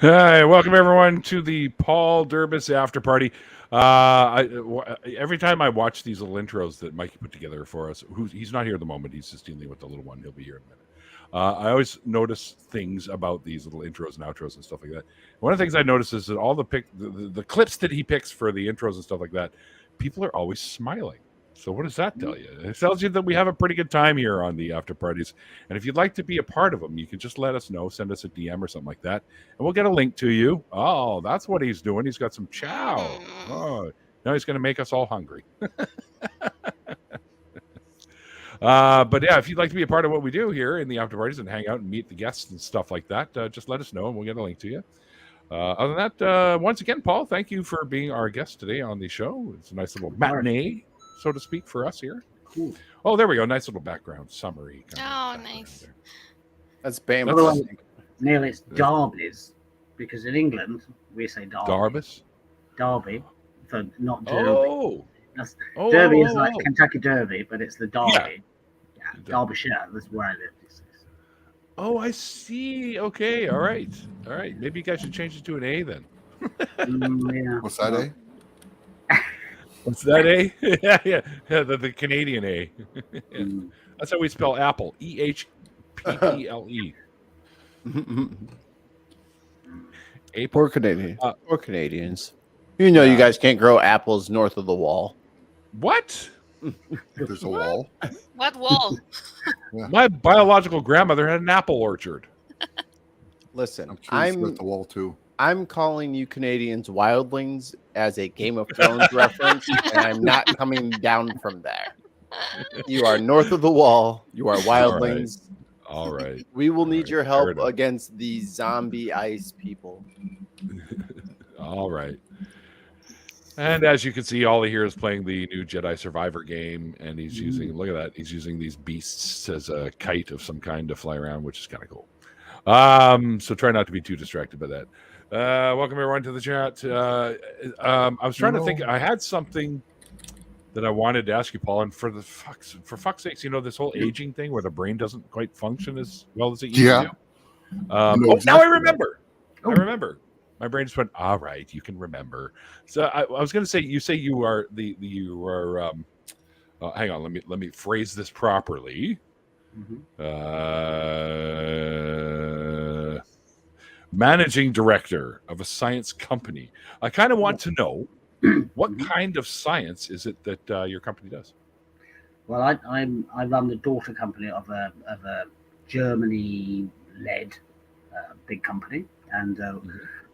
Hi, welcome everyone to the Paul Durbis after party. Every time I watch these little intros that Mikey put together for us, he's not here at the moment. He's just dealing with the little one. He'll be here in a minute. I always notice things about these little intros and outros and stuff like that. One of the things I notice is that all the clips that he picks for the intros and stuff like that, people are always smiling. So what does that tell you? It tells you that we have a pretty good time here on the after parties. And if you'd like to be a part of them, you can just let us know, send us a DM or something like that, and we'll get a link to you. Oh, that's what he's doing. He's got some chow. Mm. Oh, now he's going to make us all hungry. But yeah, if you'd like to be a part of what we do here in the after parties and hang out and meet the guests and stuff like that, just let us know and we'll get a link to you. Other than that, once again, Paul, thank you for being our guest today on the show. It's a nice little matinee, so to speak, for us here. Cool. Oh, there we go. Nice little background summary. Oh, nice. There. That's Bam. Otherwise, Neil, it's Derby's, because in England we say Derby. Darbus? Derby, so not Derby. Oh. Derby is like Kentucky Derby, but it's the Derby. Yeah, Derbyshire. That's where I live. Oh, I see. Okay, all right. Maybe you guys should change it to an A then. Yeah. What's that, eh? What's that A? yeah. The Canadian A. Yeah. That's how we spell apple. EHPPLE. Poor Canadian. Poor Canadians. You know, you guys can't grow apples north of the wall. What? There's a wall. What wall? My biological grandmother had an apple orchard. Listen, I'm curious about the wall too. I'm calling you Canadians wildlings as a Game of Thrones reference, and I'm not coming down from there. You are north of the wall. You are wildlings. All right. We will need your help enough. against the zombie ice people. All right. And as you can see, all he here is playing the new Jedi Survivor game, and he's using, look at that, he's using these beasts as a kite of some kind to fly around, which is kind of cool. So try not to be too distracted by that. Welcome everyone to the chat. I was trying to think, I had something that I wanted to ask you, Paul, and for fuck's sakes, you know, this whole aging thing where the brain doesn't quite function as well as it used to. Now I remember. I remember. My brain just went, all right, you can remember. So I was going to say, you say you are hang on, let me phrase this properly. Managing director of a science company. I kind of want to know what kind of science is it that your company does? Well, I run the daughter company of a Germany-led big company, and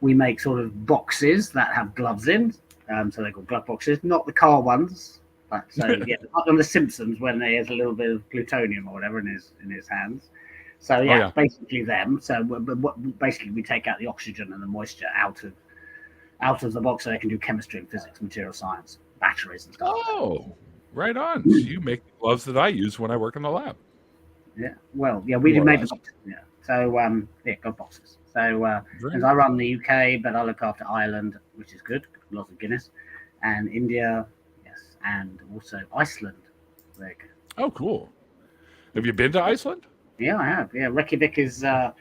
we make sort of boxes that have gloves in, so they're called glove boxes, not the car ones. But so yeah, like on The Simpsons when he has a little bit of plutonium or whatever in his hands. So yeah, basically them. So basically we take out the oxygen and the moisture out of the box so they can do chemistry and physics, material science, batteries and stuff. Oh, right on. So you make the gloves that I use when I work in the lab. Yeah. Well, yeah, we do make the boxes. Yeah. So glove boxes. So as I run the UK, but I look after Ireland, which is good, lots of Guinness, and India, yes, and also Iceland. Rick. Oh, cool. Have you been to Iceland? Yeah, I have. Yeah, Reykjavik is. I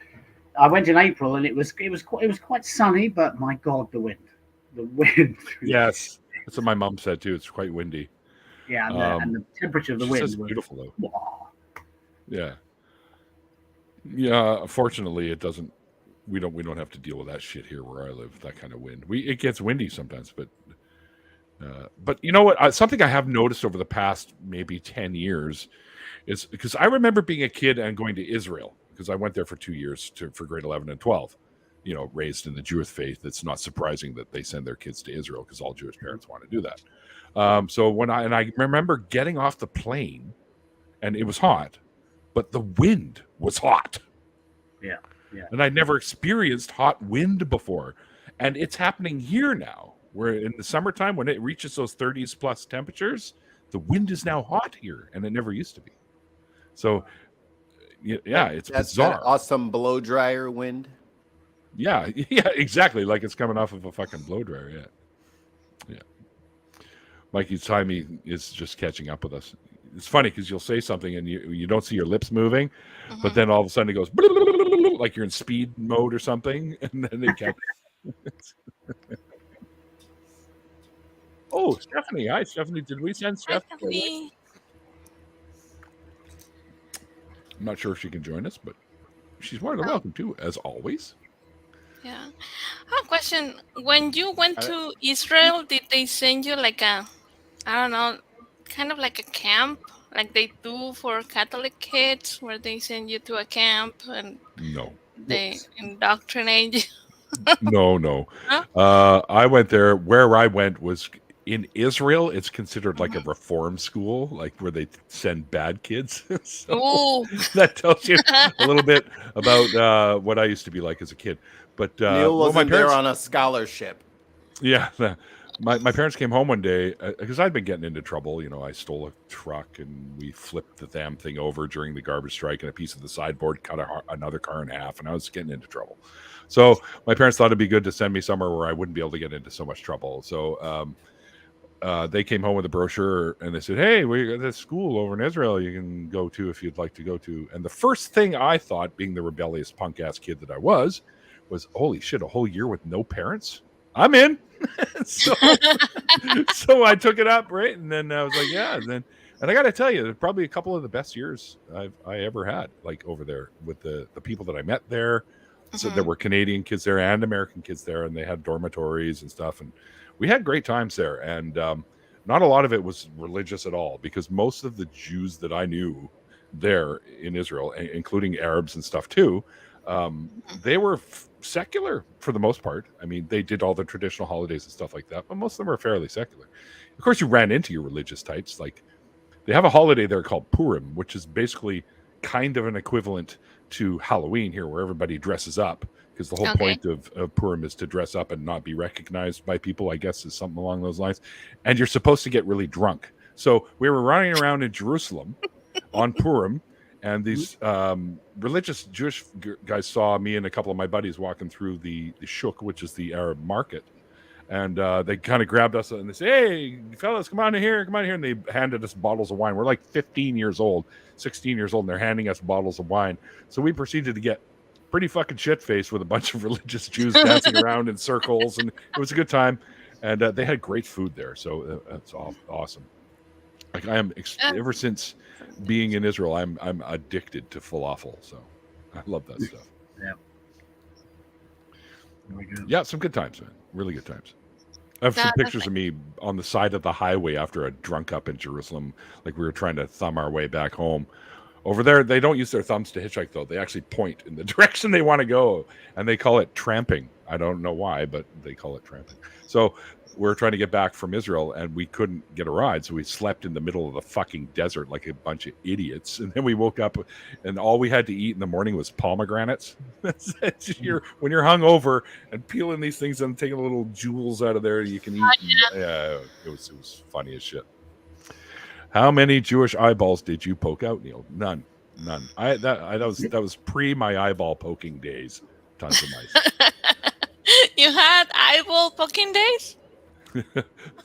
went in April, and it was quite sunny, but my God, the wind. Yes, that's what my mum said too. It's quite windy. Yeah, and the temperature of the wind was beautiful though. Wow. Yeah. Yeah. Fortunately, it doesn't. We don't have to deal with that shit here where I live. That kind of wind. It gets windy sometimes, but you know what? Something I have noticed over the past maybe 10 years is because I remember being a kid and going to Israel because I went there for 2 years for grade 11 and 12. You know, raised in the Jewish faith. It's not surprising that they send their kids to Israel because all Jewish parents want to do that. So when I remember getting off the plane, and it was hot, but the wind was hot. Yeah. Yeah. And I'd never experienced hot wind before. And it's happening here now, where in the summertime, when it reaches those 30s plus temperatures, the wind is now hot here, and it never used to be. So, yeah, it's bizarre. That awesome blow dryer wind. Yeah, exactly. Like it's coming off of a fucking blow dryer. Yeah. Mikey's timing is just catching up with us. It's funny because you'll say something and you don't see your lips moving, but then all of a sudden it goes like you're in speed mode or something, and then they kept. Oh, Stephanie! Hi, Stephanie. Did we send Hi, Stephanie? Stephanie. I'm not sure if she can join us, but she's more than welcome to, as always. Yeah. I have a question. When you went to Israel, did they send you like a, I don't know, kind of like a camp, like they do for Catholic kids, where they send you to a camp and No, they indoctrinate you? no. Huh? I went there. Where I went was in Israel. It's considered like a reform school, like where they send bad kids. So Ooh. that tells you a little bit about what I used to be like as a kid. But Neil well, wasn't there on a scholarship. Yeah, my parents came home one day because I'd been getting into trouble. You know, I stole a truck and we flipped the damn thing over during the garbage strike, and a piece of the sideboard cut another car in half, and I was getting into trouble. So my parents thought it'd be good to send me somewhere where I wouldn't be able to get into so much trouble. So they came home with a brochure and they said, "Hey, we got this school over in Israel you can go to if you'd like to go to." And the first thing I thought, being the rebellious punk ass kid that I was, holy shit, a whole year with no parents? I'm in. so I took it up, right? And then I was like, yeah. And I got to tell you, probably a couple of the best years I ever had, like over there with the people that I met there. So there were Canadian kids there and American kids there, and they had dormitories and stuff. And we had great times there. And not a lot of it was religious at all, because most of the Jews that I knew there in Israel, including Arabs and stuff too, they were secular for the most part. I mean, they did all the traditional holidays and stuff like that, but most of them were fairly secular. Of course, you ran into your religious types. Like, they have a holiday there called Purim, which is basically kind of an equivalent to Halloween here, where everybody dresses up, because the whole point of Purim is to dress up and not be recognized by people, I guess, is something along those lines. And you're supposed to get really drunk. So we were running around in Jerusalem on Purim, and these religious Jewish guys saw me and a couple of my buddies walking through the shuk, which is the Arab market. And they kind of grabbed us and they said, "Hey, fellas, come on in here. And they handed us bottles of wine. We're like 15 years old, 16 years old, and they're handing us bottles of wine. So we proceeded to get pretty fucking shit-faced with a bunch of religious Jews dancing around in circles. And it was a good time. And they had great food there. So it's awesome. Like, I am, ever since being in Israel, I'm addicted to falafel. So I love that stuff. Yeah. Very good. Yeah, some good times, man. Really good times. I have some pictures of me on the side of the highway after a drunk up in Jerusalem. Like, we were trying to thumb our way back home. Over there, they don't use their thumbs to hitchhike, though. They actually point in the direction they want to go, and they call it tramping. I don't know why, but they call it tramping. So we're trying to get back from Israel, and we couldn't get a ride, so we slept in the middle of the fucking desert like a bunch of idiots. And then we woke up, and all we had to eat in the morning was pomegranates. When you're hungover and peeling these things and taking little jewels out of there, you can eat. Yeah, it was funny as shit. How many Jewish eyeballs did you poke out, Neil? None. That was pre my eyeball poking days. Tons of mice. You had eyeball poking days?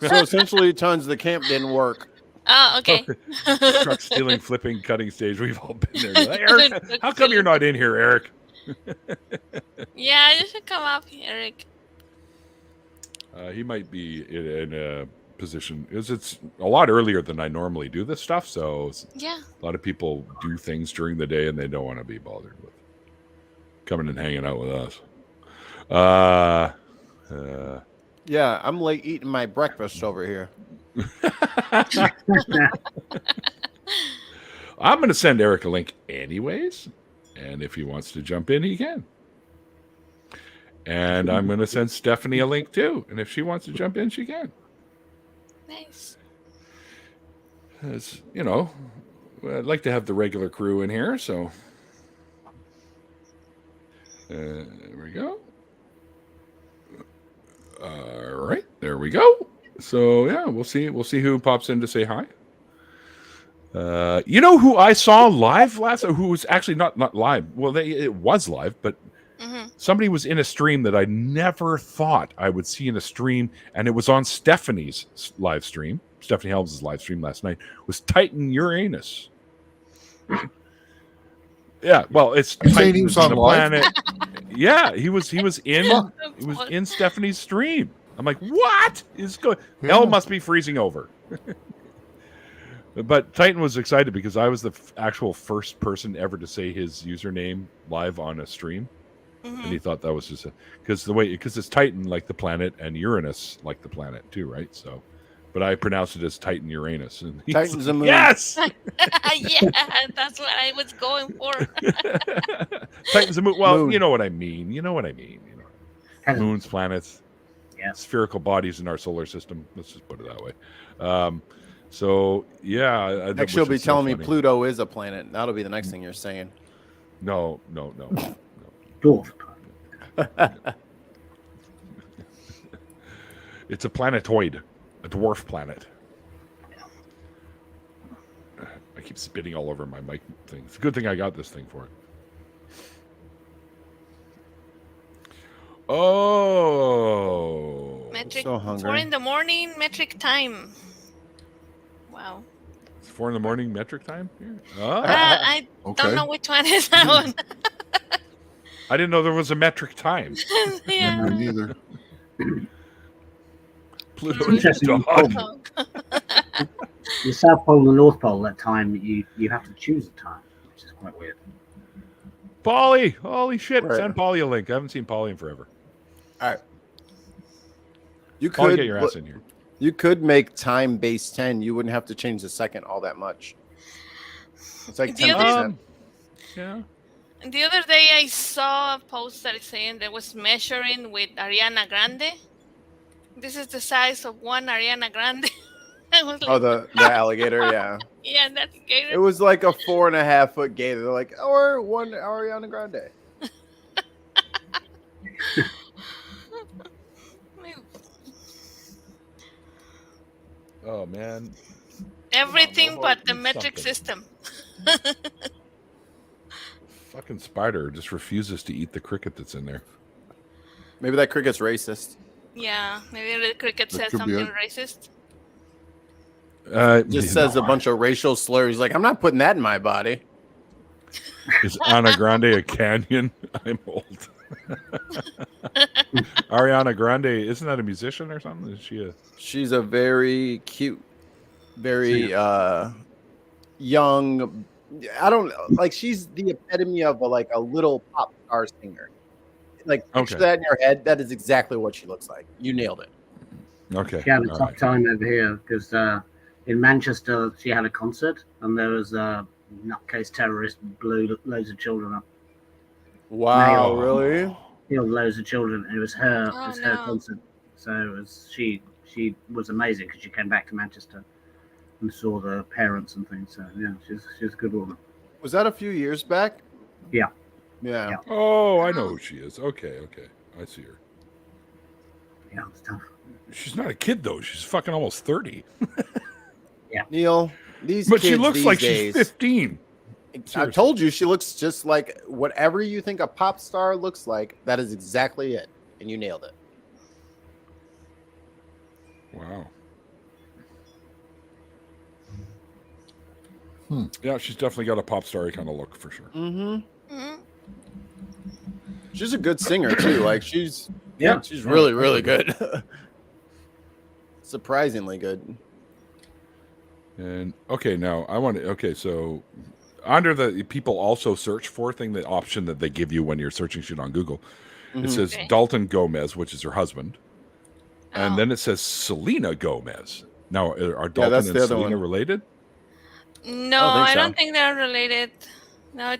So essentially, tons the camp didn't work. Oh, okay. Truck stealing, flipping, cutting stage. We've all been there. Like, Eric, how come you're not in here, Eric? Yeah, you should come up, Eric. He might be in a position, because it's a lot earlier than I normally do this stuff. So Yeah. a lot of people do things during the day and they don't want to be bothered with coming and hanging out with us. Yeah, I'm late eating my breakfast over here. I'm going to send Eric a link anyways, and if he wants to jump in, he can. And I'm going to send Stephanie a link too, and if she wants to jump in, she can. Nice. As you know, I'd like to have the regular crew in here, so there we go. All right, there we go. So yeah, we'll see who pops in to say hi. You know who I saw live last? Who was actually not live? Well, it was live, but somebody was in a stream that I never thought I would see in a stream, and it was on Stephanie's live stream. Stephanie Helms' live stream last night was Titan Uranus. Yeah, well, it's You saying Titan he was is on on the live? planet. Yeah, he was in Stephanie's stream. I'm like, what is going? Hell Yeah. must be freezing over. But Titan was excited because I was the actual first person ever to say his username live on a stream, and he thought that was just because it's Titan like the planet and Uranus like the planet too, right? So, but I pronounced it as Titan Uranus. And he's Titan's a moon. Yes, Yeah, that's what I was going for. Titan's a moon. Well, Moon. you know what I mean. Moons, planets, Yeah. spherical bodies in our solar system. Let's just put it that way. So yeah, Actually, you'll be telling me Pluto is a planet. That'll be the next thing you're saying. No. Dwarf. It's a planetoid, a dwarf planet. I keep spitting all over my mic thing. It's a good thing I got this thing for it. Oh, Metric So hungry. 4 in the morning, metric time. Wow. it's 4 a.m. metric time here. Oh, I Okay. don't know which one is that one. I didn't know there was a metric time. Yeah. Me neither. Pluto Interesting. dog. Oh. The South Pole and the North Pole, that time you have to choose a time, which is quite weird. Polly, holy shit! Right. Send Polly a link. I haven't seen Polly in forever. All right. You Polly, could get your ass in here. You could make time base 10. You wouldn't have to change the second all that much. It's like The 10%. Yeah. The other day I saw a post that is saying there was measuring with Ariana Grande. This is the size of one Ariana Grande. I was like, Oh, the alligator, yeah. yeah, that's It gator. was like a 4.5-foot gator. They're like, or one Ariana Grande. Oh man. Everything Come on, but Robo, the eat metric something. system. Fucking spider just refuses to eat the cricket that's in there. Maybe that cricket's racist. Yeah, maybe the cricket That said could be something it. racist. Just says a bunch of racial slurs. Like, I'm not putting that in my body. Is Ana Grande a canyon? I'm old. Ariana Grande, isn't that a musician or something? Is she a? She's a very cute, very young. I don't like. She's the epitome of a little pop star singer. Like, picture Okay. that in your head. That is exactly what she looks like. You nailed it. Okay. She had a all tough right. time over here because in Manchester she had a concert and there was a nutcase terrorist blew loads of children up, Wow, Male. really? killed loads of children. It was her, Oh, it was her no. concert. So it was she was amazing because she came back to Manchester and saw the parents and things. So yeah, she's a good woman. Was that a few years back? Yeah. Yeah. Yeah. Oh, I know who she is. Okay. I see her. Yeah, it's tough. She's not a kid though. She's fucking almost 30. Neil, these But kids she looks these like days, she's 15. I Seriously. told you she looks just like whatever you think a pop star looks like. That is exactly it, and you nailed it. Wow. Yeah, she's definitely got a pop star kind of look for sure. Mm-hmm. Mhm. She's a good singer too. Like she's Yeah. she's really really good. Surprisingly good. And okay, now I want to. Okay, so under the people also search for thing, the option that they give you when you're searching shit on Google, it Mhm. says Okay. Dalton Gomez, which is her husband, and Oh. then it says Selena Gomez. Now, are Dalton that's and the other Selena one. related? No, think I so. don't think they're related. No,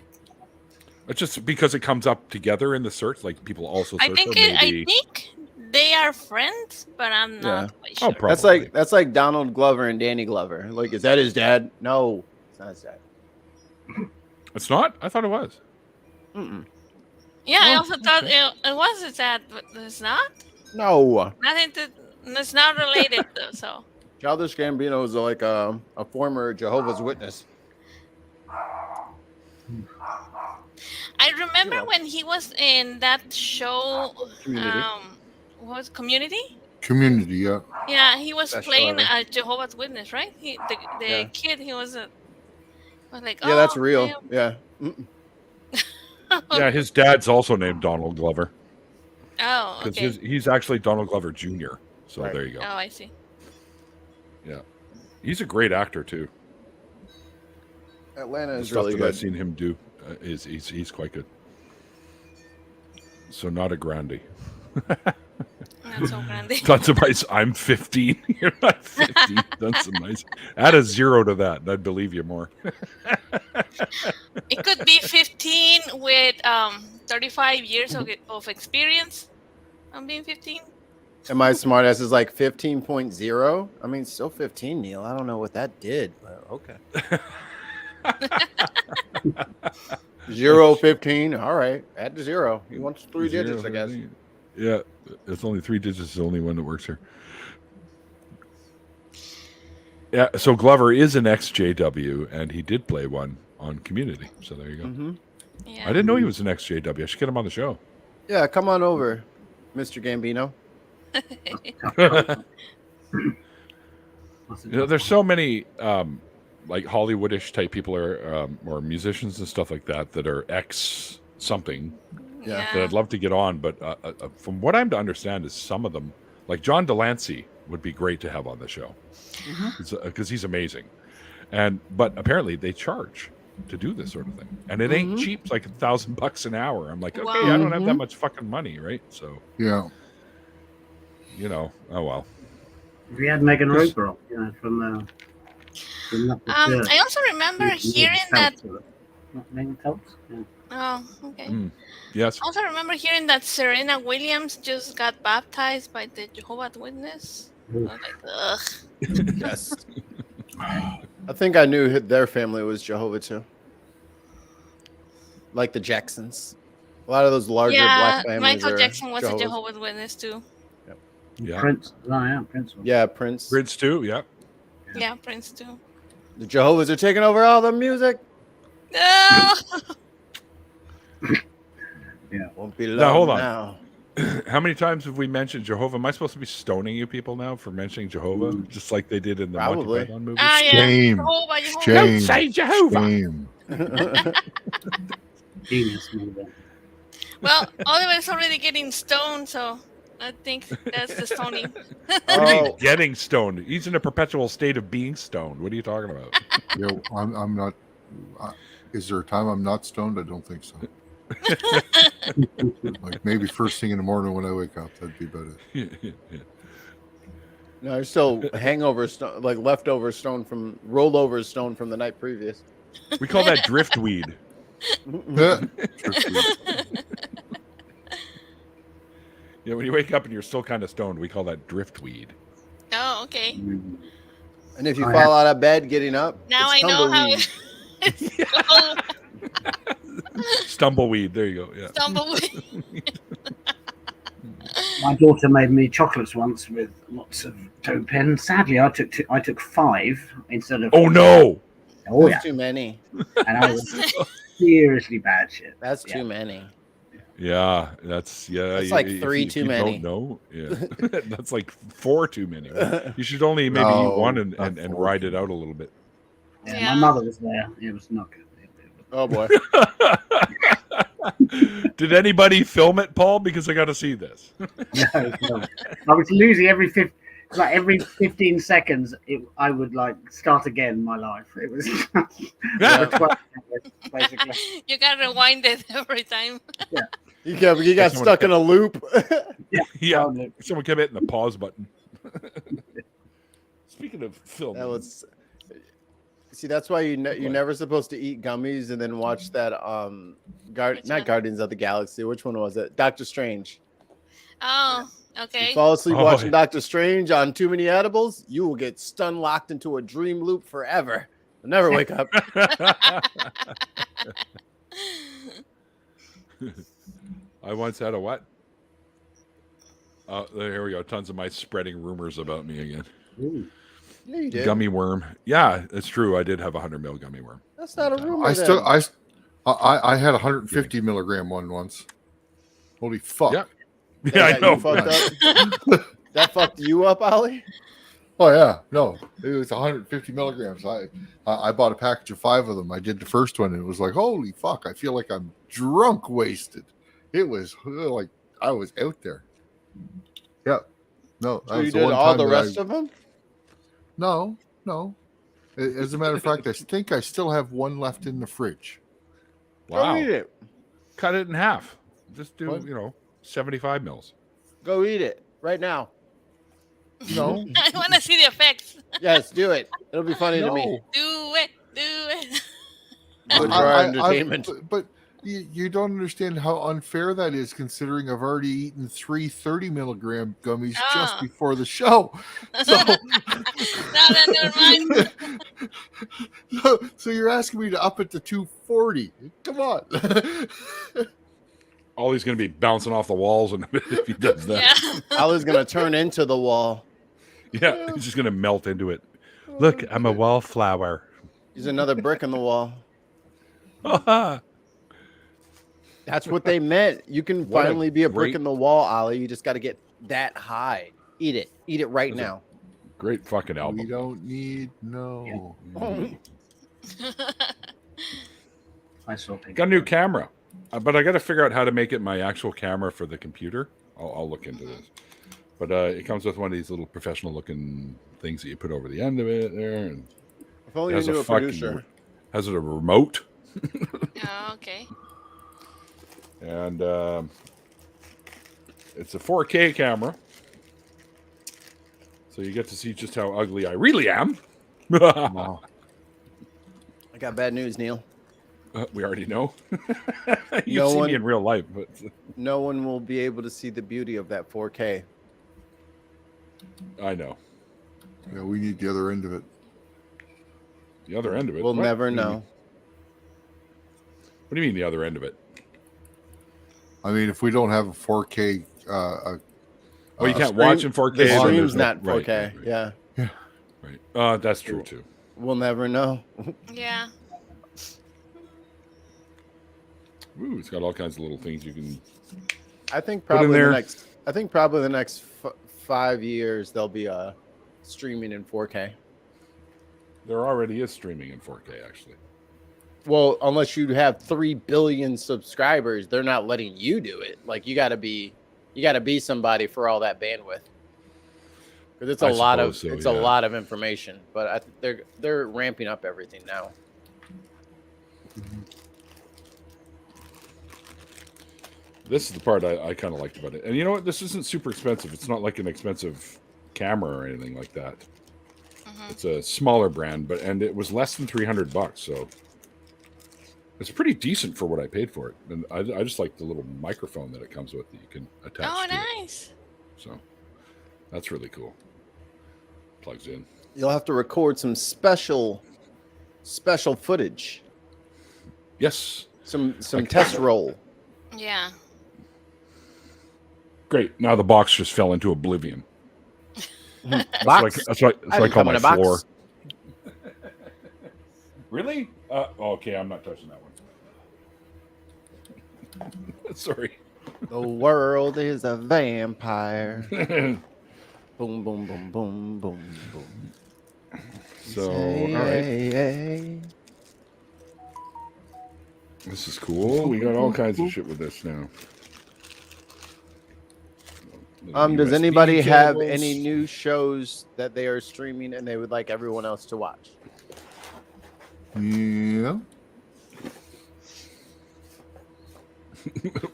It's just because it comes up together in the search, like people also search I think for maybe. I think they are friends, but I'm not quite Oh, sure. probably. That's like Donald Glover and Danny Glover. Like, is that his dad? No, it's not his dad. It's not. I thought it was. Mm-mm. Yeah, I Oh, also thought okay. it was his dad, but it's not. No. Nothing to. It's not related though. So Childish Gambino is like a former Jehovah's Witness. I remember when he was in that show. Community. What was Community? Community, yeah. Yeah, he was Best show playing ever. a Jehovah's Witness, right? The Yeah. kid, he was like, Yeah, that's oh, real. damn. Yeah. Mm-mm. Yeah, his dad's also named Donald Glover Oh, because okay. he's actually Donald Glover Jr. So Right. there you go. Oh, I see. Yeah, he's a great actor too. Atlanta The is stuff really that I've good. seen him do is he's quite good. So not a grande. Not so grande. That's nice. I'm 15. You're not 15. That's nice. Add a 0 to that, and I'd believe you more. It could be 15 with 35 years of experience on being 15. And my smartass is like 15.0. I mean, still 15, Neil. I don't know what that did, but okay. 0, 15. All right. Add the 0. He wants 3 digits, I guess. Yeah, it's only 3 digits. Is the only one that works here. Yeah, so Glover is an ex-JW, and he did play one on Community. So there you go. Mm-hmm. Yeah. I didn't know he was an ex-JW. I should get him on the show. Yeah, come on over, Mr. Gambino. There's so many like Hollywoodish type people or musicians and stuff like that are ex something Yeah. that I'd love to get on. But from what I'm to understand is some of them, like John Delancey, would be great to have on the show because he's amazing. But apparently they charge to do this sort of thing, and it ain't cheap. It's like $1,000 an hour. I'm like, okay, Wow. I don't have that much fucking money, right? So Yeah. oh well. We had Megan Roper on, from I also remember hearing that. Not Megan Phelps? Yeah. Oh, okay. Yes. I also remember hearing that Serena Williams just got baptized by the Jehovah's Witness. I was like, ugh. Yes. I think I knew their family was Jehovah too. Like the Jacksons. A lot of those larger Yeah, black families. Michael are Jackson was a Jehovah's. Jehovah's Witness too. Yeah. Prince. Oh, yeah, Prince. Yeah, Prince. Grids too. Yeah. Yeah, Prince too. The Jehovah's are taking over all the music. No. Yeah. Won't be long Now, hold on. now. How many times have we mentioned Jehovah? Am I supposed to be stoning you people now for mentioning Jehovah, just like they did in the Monty Probably. Python movie? Ah, yeah. Shame. Jehovah, Jehovah. Shame. Don't say Jehovah. Shame. Genius movie. Well, Oliver's already getting stoned, so I think that's the stoning. What do you mean Oh, getting stoned? He's in a perpetual state of being stoned. What are you talking about? Yeah, I'm not. Is there a time I'm not stoned? I don't think so. Like maybe first thing in the morning when I wake up, that'd be better. no, there's still hangover stone, like leftover stone from rollover stone from the night previous. We call that driftweed. Yeah, when you wake up and you're still kind of stoned, we call that driftweed. Oh, okay. And if you fall out of bed getting up, Now I it's know how tumbleweed. Stumbleweed. There you go. Yeah. Tumbleweed. My daughter made me chocolates once with lots of toe pens. Sadly, I took 5 instead of. Oh no! Oh That's yeah, too many. and I was seriously bad shit. That's Yeah. too many. Yeah, that's That's like 3 if too you many. Don't know, yeah, that's like 4 too many. You should only maybe No, eat one not and 4. ride it out a little bit. Yeah, Yeah. my mother was there. It was not good. Oh boy. Did anybody film it, Paul? Because I got to see this. No. I was losing every 15 seconds. I would like start again my life. It was Yeah. 12 seconds, basically. You gotta rewind it every time. You got Someone stuck in a loop. Yeah, Totally. someone kept hitting the pause button. Speaking of film, That was. See, that's why you're never supposed to eat gummies and then watch that Which one? not Guardians of the Galaxy. Which one was it? Doctor Strange. Oh, You okay. fall asleep Oh, watching yeah. Doctor Strange on too many edibles, you will get stun locked into a dream loop forever. You'll never wake up. I once had a what? Here we go. Tons of mice spreading rumors about me again. Ooh. Yeah, you did. Gummy worm. Yeah, it's true. I did have a 100 mil gummy worm. That's not a rumor. I still then. I had a 150 milligram one once. Holy fuck! Yeah. That Yeah, I got know. you fucked up? That fucked you up, Ollie? Oh yeah, no, it was 150 milligrams. I bought a package of 5 of them. I did the first one, and it was like, holy fuck! I feel like I'm drunk, wasted. It was like I was out there. Yeah, no, So you did all the rest of them? No. As a matter of fact, I think I still have one left in the fridge. Wow. Go eat it. Cut it in half. Just do, What? 75 mils. Go eat it right now. No, I want to see the effects. Yes, do it. It'll be funny to me. Do it. Good for our entertainment. But you don't understand how unfair that is, considering I've already eaten 3 30-milligram gummies just before the show. So, No, never mind. so you're asking me to up it to 240? Come on. Ollie's going to be bouncing off the walls in a minute if he does that. Yeah. Ollie's going to turn into the wall. Yeah, he's just going to melt into it. Look, I'm a wallflower. He's another brick in the wall. What That's what they meant. You can What a finally be a brick great- in the wall, Ollie. You just got to get that high. Eat it. Eat it right now. Great fucking We album. don't need no. I saw people. Got a new camera, but I got to figure out how to make it my actual camera for the computer. I'll look into this. But it comes with one of these little professional-looking things that you put over the end of it there, and If only it you has knew a a fucking producer. has it a remote, Oh, okay. and it's a 4K camera, so you get to see just how ugly I really am. Wow. I got bad news, Neil. We already know. You've No seen one- me in real life, but No one will be able to see the beauty of that 4K. I know Yeah, we need the other end of it. the other end of it. We'll What? never What do you know. mean? What do you mean the other end of it? I mean, if we don't have a 4K, Well, you Uh, can't Stream- watch in 4K. The so there's stream's no- not 4K. Right. Yeah. Right. That's true too. We'll never know. Yeah. Ooh, it's got all kinds of little things you can. I think Put in probably there. the next 5 years there'll be streaming in 4K. There already is streaming in 4K, actually. Well, unless you have 3 billion subscribers, they're not letting you do it. Like you got to be somebody for all that bandwidth. Because it's I a lot of suppose so, it's yeah. a lot of information. But I think they're ramping up everything now. This is the part I kind of liked about it. And you know what? This isn't super expensive. It's not like an expensive camera or anything like that. Mhm. It's a smaller brand, and it was less than $300, so it's pretty decent for what I paid for it. And I just like the little microphone that it comes with that you can attach Oh, to it. nice. So that's really cool. Plugs in. You'll have to record some special footage, Yes. some Like- test roll. Yeah. Great. Now the box just fell into oblivion. Box. That's what I I didn't call come in my a box. floor. Really? Okay, I'm not touching that one. Sorry. The world is a vampire. Boom, boom, boom, boom, boom, boom. So, Hey, all right. hey, hey. This is cool. We got all kinds of shit with this now. Does USB anybody have cables. any new shows that they are streaming and they would like everyone else to watch? yeah.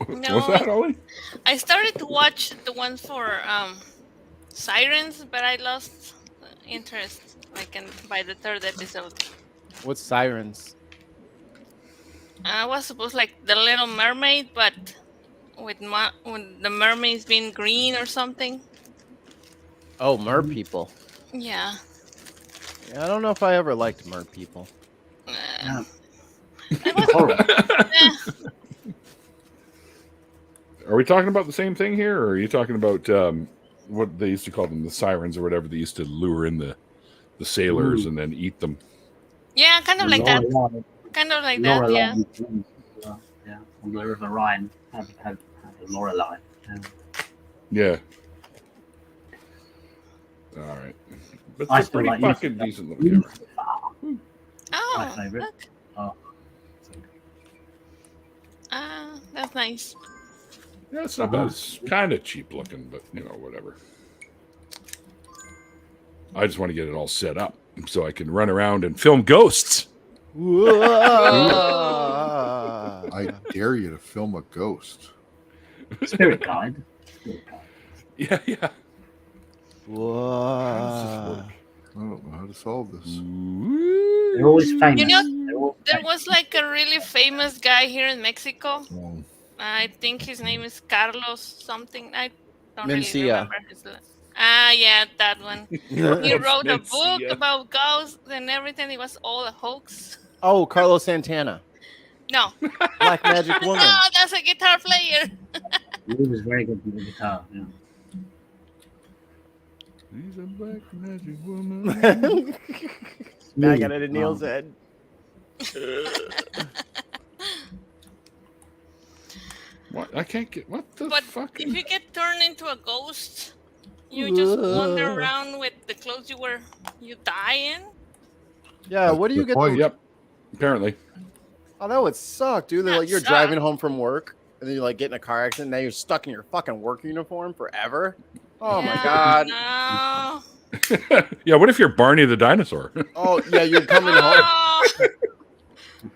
No. What's that, Ollie? I started to watch the one for Sirens, but I lost interest by the third episode. What's Sirens? I was supposed like the Little Mermaid, but with the mermaids being green or something. Oh, mer people. Yeah. Yeah, I don't know if I ever liked mer people. Yeah. I was, Horrible. Are we talking about the same thing here, or are you talking about what they used to call them, the sirens or whatever? They used to lure in the sailors and then eat them. yeah, kind of like that. Lorelei- Kind of like that. Yeah. Yeah, on the River Rhine, had a Lorelei. Yeah. All right. But I it's a still pretty like fucking Lucifer. decent little camera. My Oh, favorite. look. Oh, That's nice. Yeah, it's not bad. It's kind of cheap looking, but whatever. I just want to get it all set up so I can run around and film ghosts. I dare you to film a ghost. spirit guide. Spirit guide. Yeah. I don't know how to solve this. They're always famous. You know, They're always There famous. was like a really famous guy here in Mexico. Um, I think his name is Carlos something. I don't really Mencia. remember his last. Yeah, that one. He wrote a book Mencia. about ghosts and everything. It was all a hoax. Oh, Carlos Santana, No, Black Magic Woman. no, that's a guitar player. He was very good with the guitar. Yeah. He's a black magic woman. Now I got it in Neil's head. What? I can't get. What the But fuck? if you get turned into a ghost, you just wander around with the clothes you die in. Yeah, what do you Good get? point. Yep. Apparently. Oh, that would suck, dude. They're That like you're sucks. driving home from work, and then you like get in a car accident. Now you're stuck in your fucking work uniform forever. Oh my Yeah, god. No. Yeah. What if you're Barney the dinosaur? Oh yeah, you're coming home. Oh,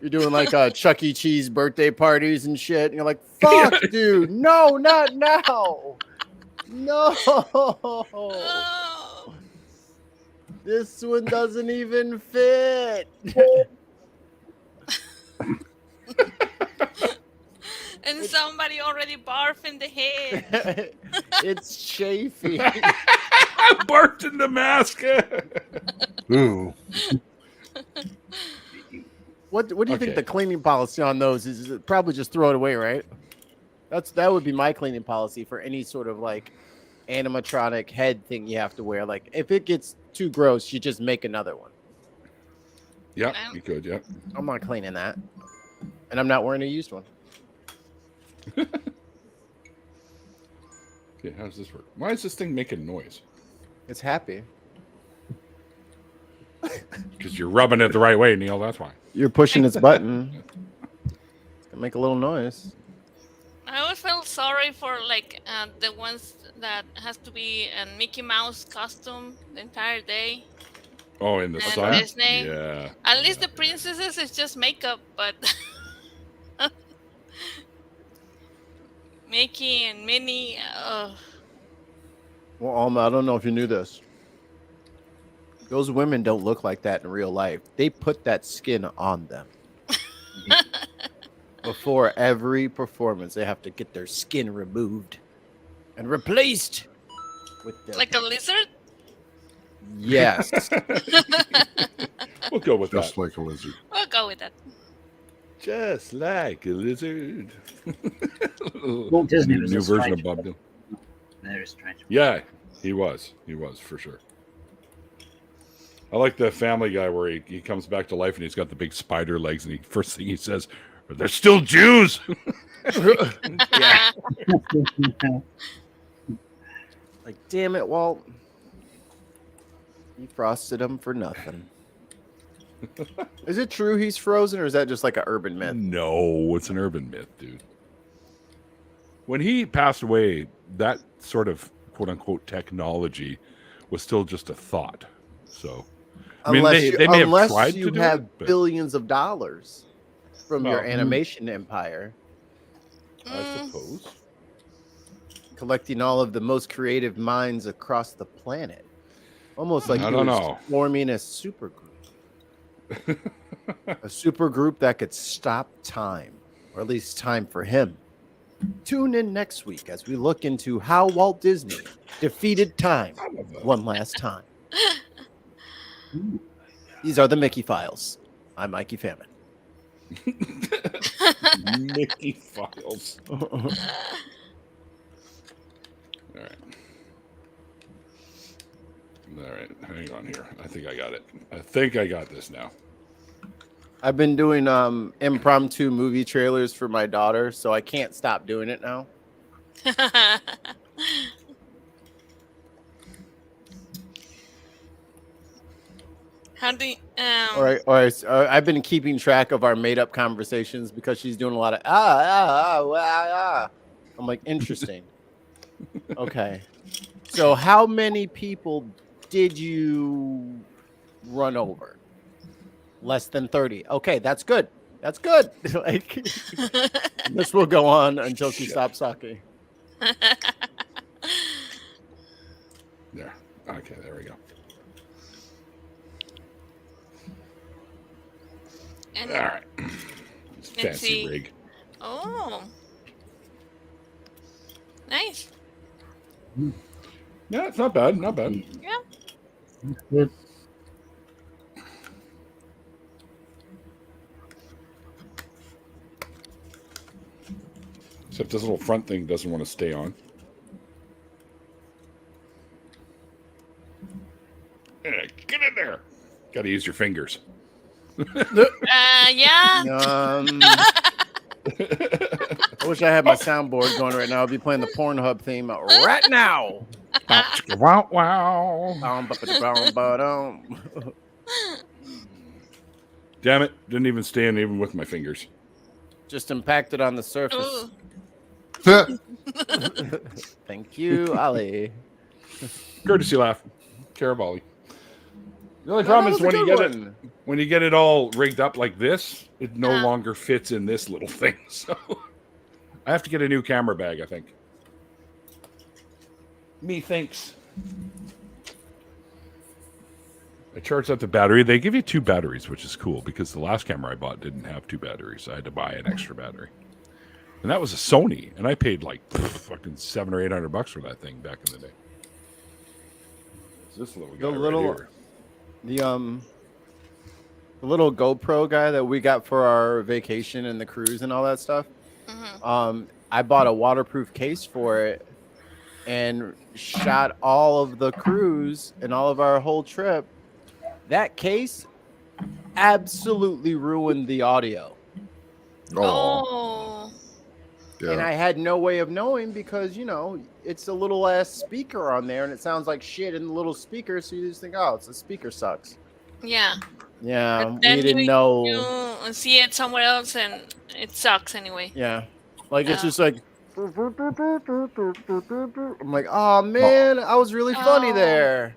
You're doing like Chuck E. Cheese birthday parties and shit. And you're like, fuck, dude. No, not now. No. oh. This one doesn't even fit. And somebody already barfed in the head. It's chafy. Barked in the mask. ooh. What do you Okay. think the cleaning policy on those is? Is it probably just throw it away, right? That would be my cleaning policy for any sort of like animatronic head thing you have to wear. Like if it gets too gross, you just make another one. Yeah, you could. Yeah. I'm not cleaning that, and I'm not wearing a used one. Okay, how does this work? Why is this thing making noise? It's happy. Because you're rubbing it the right way, Neil. That's why. You're pushing its button. It's gonna make a little noise. I always felt sorry for like the ones that has to be a Mickey Mouse costume the entire day. Oh, in the And sun. Disney. Yeah. At least the princesses is just makeup, but Mickey and Minnie. Well, Alma, I don't know if you knew this. Those women don't look like that in real life. They put that skin on them. Before every performance, they have to get their skin removed and replaced with their... Like a lizard? Yes. We'll go with Just that. like a lizard. We'll go with that. Just like a lizard. Walt Disney was New a version of strange Bob Dylan. Very strange. Yeah, he was. He was for sure. I like the Family Guy where he comes back to life and he's got the big spider legs, and the first thing he says, "They're still Jews." Yeah. Like, damn it, Walt. You frosted him for nothing. Is it true he's frozen, or is that just like an urban myth? No, it's an urban myth, dude. When he passed away, that sort of quote unquote technology was still just a thought. So, I mean, they may have tried you to do have it, but billions of dollars from your Well, animation empire, I suppose. collecting all of the most creative minds across the planet. Almost like I he don't was know. forming a supergroup. A supergroup that could stop time, or at least time for him. Tune in next week as we look into how Walt Disney defeated time one last time. These are the Mickey Files. I'm Mikey Famine. Mickey Files. All right. All right. Hang on here. I think I got it. I think I got this now. I've been doing impromptu movie trailers for my daughter, so I can't stop doing it now. How do you, I've been keeping track of our made up conversations because she's doing a lot of I'm like, interesting. Okay. So how many people did you run over? Less than 30. Okay, that's good. That's good. Like, this will go on until she stops sucking. There. Okay, there we go. And All right. It's let's fancy see. rig. Oh, nice. Yeah, it's not bad. Not bad. Yeah. Good. Except this little front thing doesn't want to stay on. Get in there. Got to use your fingers. Yeah. I wish I had my soundboard going right now. I'd be playing the Pornhub theme right now. Wow, wow. Damn it. Didn't even stand even with my fingers. Just impacted on the surface. Ooh. Thank you, Ali. Courtesy laugh. Carabali. The only problem is when you get it all rigged up like this, it no longer fits in this little thing. So I have to get a new camera bag, I think. Methinks. I charged up the battery. They give you 2 batteries, which is cool because the last camera I bought didn't have 2 batteries. So I had to buy an extra battery. And that was a Sony, and I paid like fucking $700 or $800 for that thing back in the day. It's this little guy right here. The little GoPro guy that we got for our vacation and the cruise and all that stuff. Mm-hmm. I bought a waterproof case for it and shot all of the cruise and all of our whole trip. That case absolutely ruined the audio. Oh. Yeah. And I had no way of knowing because, it's a little ass speaker on there and it sounds like shit in the little speaker. So you just think, oh, it's the speaker sucks. Yeah. Yeah, But we then didn't know. You see it somewhere else and it sucks anyway. Yeah. Like, it's just like. I'm like, oh, man, I was really funny there.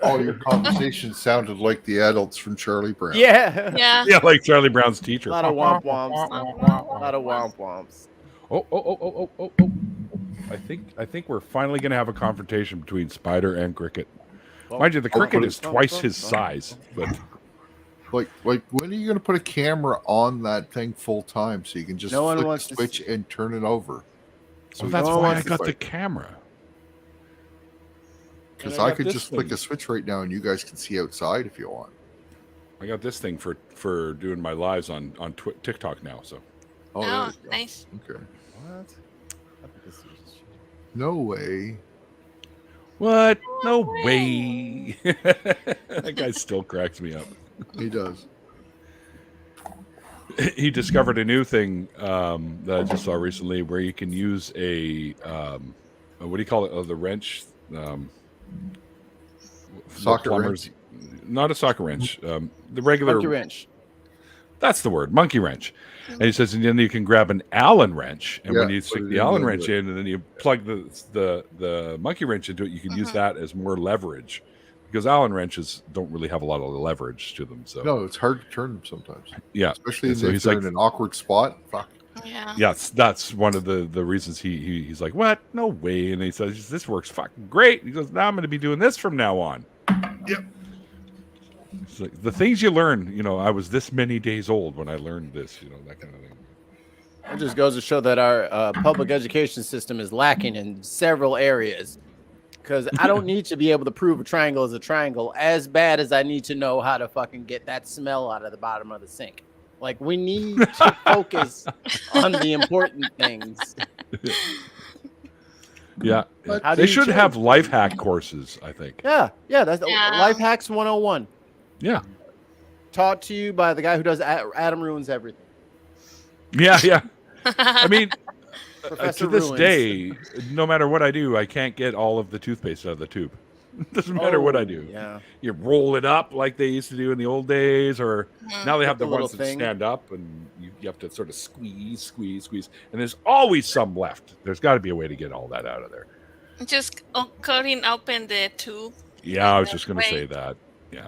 All your conversations sounded like the adults from Charlie Brown. Yeah. Yeah. Yeah, like Charlie Brown's teacher. A lot of womp womps. A lot of womp womps. Oh. I think we're finally going to have a confrontation between Spider and Cricket. Mind you, the Cricket is twice his size. But Like when are you going to put a camera on that thing full time so you can just flick the switch and turn it over? So that's why I got the camera. Because I could just flick a switch right now and you guys can see outside if you want. I got this thing for doing my lives on TikTok now. So. Oh, there you go. nice. Okay. What? No way. What? No way. That guy still cracks me up. He does. He discovered a new thing that I just saw recently where you can use a what do you call it? The wrench. Soccer plumbers, wrench. Not a soccer wrench. The regular monkey wrench. That's the word, monkey wrench. And he says, and then you can grab an Allen wrench, and when you stick the Allen wrench in, and then you plug the monkey wrench into it, you can use that as more leverage, because Allen wrenches don't really have a lot of leverage to them. So no, it's hard to turn them sometimes. Yeah, especially if they're in an awkward spot. Fuck. Yeah. Yes, that's one of the reasons he's like, what? No way. And he says, this works fucking great. He goes, now I'm going to be doing this from now on. Yep. It's like the things you learn, I was this many days old when I learned this, that kind of thing. It just goes to show that our public education system is lacking in several areas. Because I don't need to be able to prove a triangle is a triangle as bad as I need to know how to fucking get that smell out of the bottom of the sink. Like, we need to focus on the important things. Yeah. They should have life hack courses, I think. Yeah. That's Life Hacks 101. Yeah. Taught to you by the guy who does Adam Ruins Everything. Yeah. I mean, Professor to this Ruins. day, no matter what I do, I can't get all of the toothpaste out of the tube. Doesn't matter what I do. Yeah. You roll it up like they used to do in the old days, or now they have the the little ones that thing. stand up, and you have to sort of squeeze, and there's always some left. There's got to be a way to get all that out of there. Just cutting open the tube. Yeah, I was just going to say that. Yeah.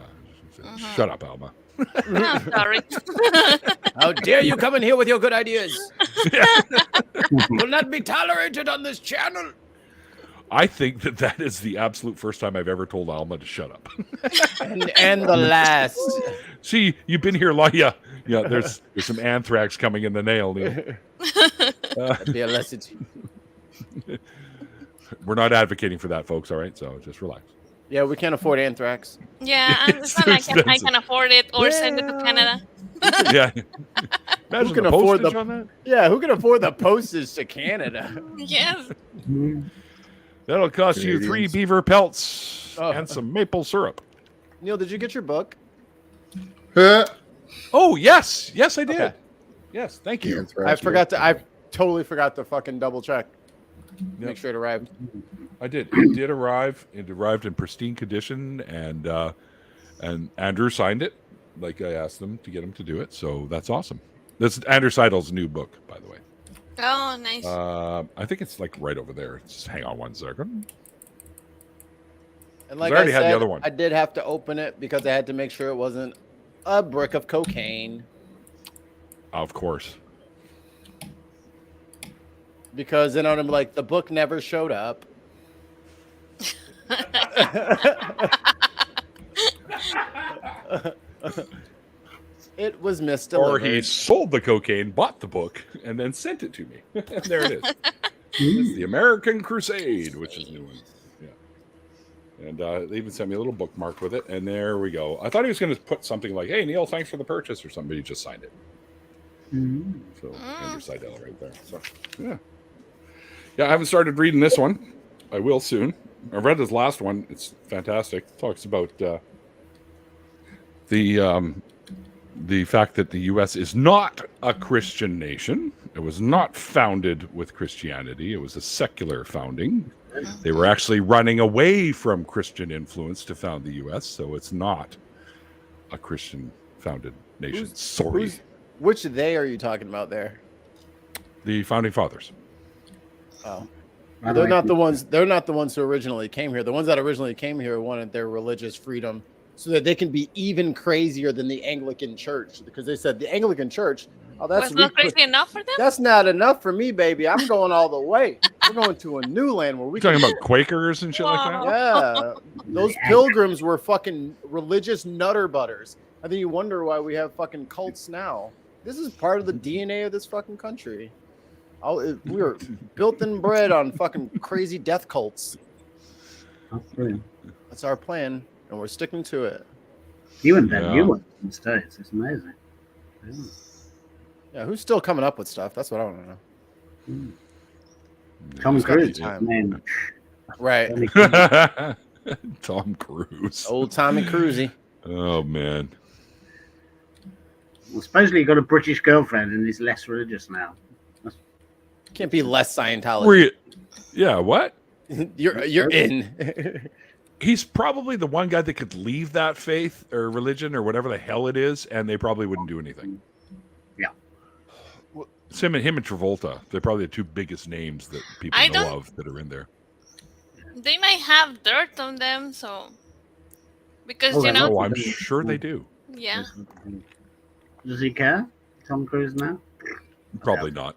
Shut up, Alma. Oh, sorry. How dare you come in here with your good ideas? Will not be tolerated on this channel. I think that is the absolute first time I've ever told Alma to shut up. and the last. See, you've been here long. Yeah. There's some anthrax coming in the nail, Neil. That'd be a lesson. We're not advocating for that, folks. All right, so just relax. Yeah, we can't afford anthrax. Yeah, it's not like I can afford it or send it to Canada. Yeah. Imagine Who can the afford postage on that? Yeah, who can afford the postage to Canada? Yes. That'll cost you 3 beaver pelts and some maple syrup. Neil, did you get your book? Oh, yes. Yes, I did. Okay. Yes, thank you. I totally forgot to fucking double check. Make sure it arrived. I did. It did arrive. It arrived in pristine condition, and Andrew signed it, like I asked them to get him to do it. So that's awesome. This is Andrew Seidel's new book, by the way. Oh, nice. I think it's like right over there. Just hang on one second. And like I already said, had the other one. I did have to open it because I had to make sure it wasn't a brick of cocaine. Of course. Because then I'm like, the book never showed up. It was misdelivered. Or he sold the cocaine, bought the book, and then sent it to me. There it is. It's the American Crusade, which is a new one. Yeah. And they even sent me a little bookmark with it, and there we go. I thought he was going to put something like, "Hey, Neil, thanks for the purchase," or something, but he just signed it. So, Andrew Seidel right there. So, yeah. Yeah, I haven't started reading this one. I will soon. I've read his last one. It's fantastic. It talks about the fact that the U.S. is not a Christian nation. It was not founded with Christianity. It was a secular founding. They were actually running away from Christian influence to found the U.S., so it's not a Christian-founded nation. Which they are you talking about there? The founding fathers. Oh. They're not the ones. They're not the ones who originally came here. The ones that originally came here wanted their religious freedom so that they can be even crazier than the Anglican Church, because they said the Anglican Church, that's not crazy enough for them. That's not enough for me, baby. I'm going all the way. We're going to a new land where we talking about Quakers and shit like that. Yeah, those pilgrims were fucking religious nutter butters. I think you wonder why we have fucking cults now. This is part of the DNA of this fucking country. We were built and bred on fucking crazy death cults. That's our plan, and we're sticking to it. You invent new ones in the States. It's amazing. Yeah, who's still coming up with stuff? That's what I want to know. Tom Cruise, man. Right. Tom Cruise. Old Tommy Cruisey. Oh, man. Well, supposedly he got a British girlfriend and he's less religious now. Can't be less Scientology. Yeah, what? You're in. He's probably the one guy that could leave that faith or religion or whatever the hell it is, and they probably wouldn't do anything. Yeah. It's him and Travolta. They're probably the two biggest names that people know of that are in there. They might have dirt on them, so because I'm sure they do. Yeah. Does he care, Tom Cruise now? Probably not.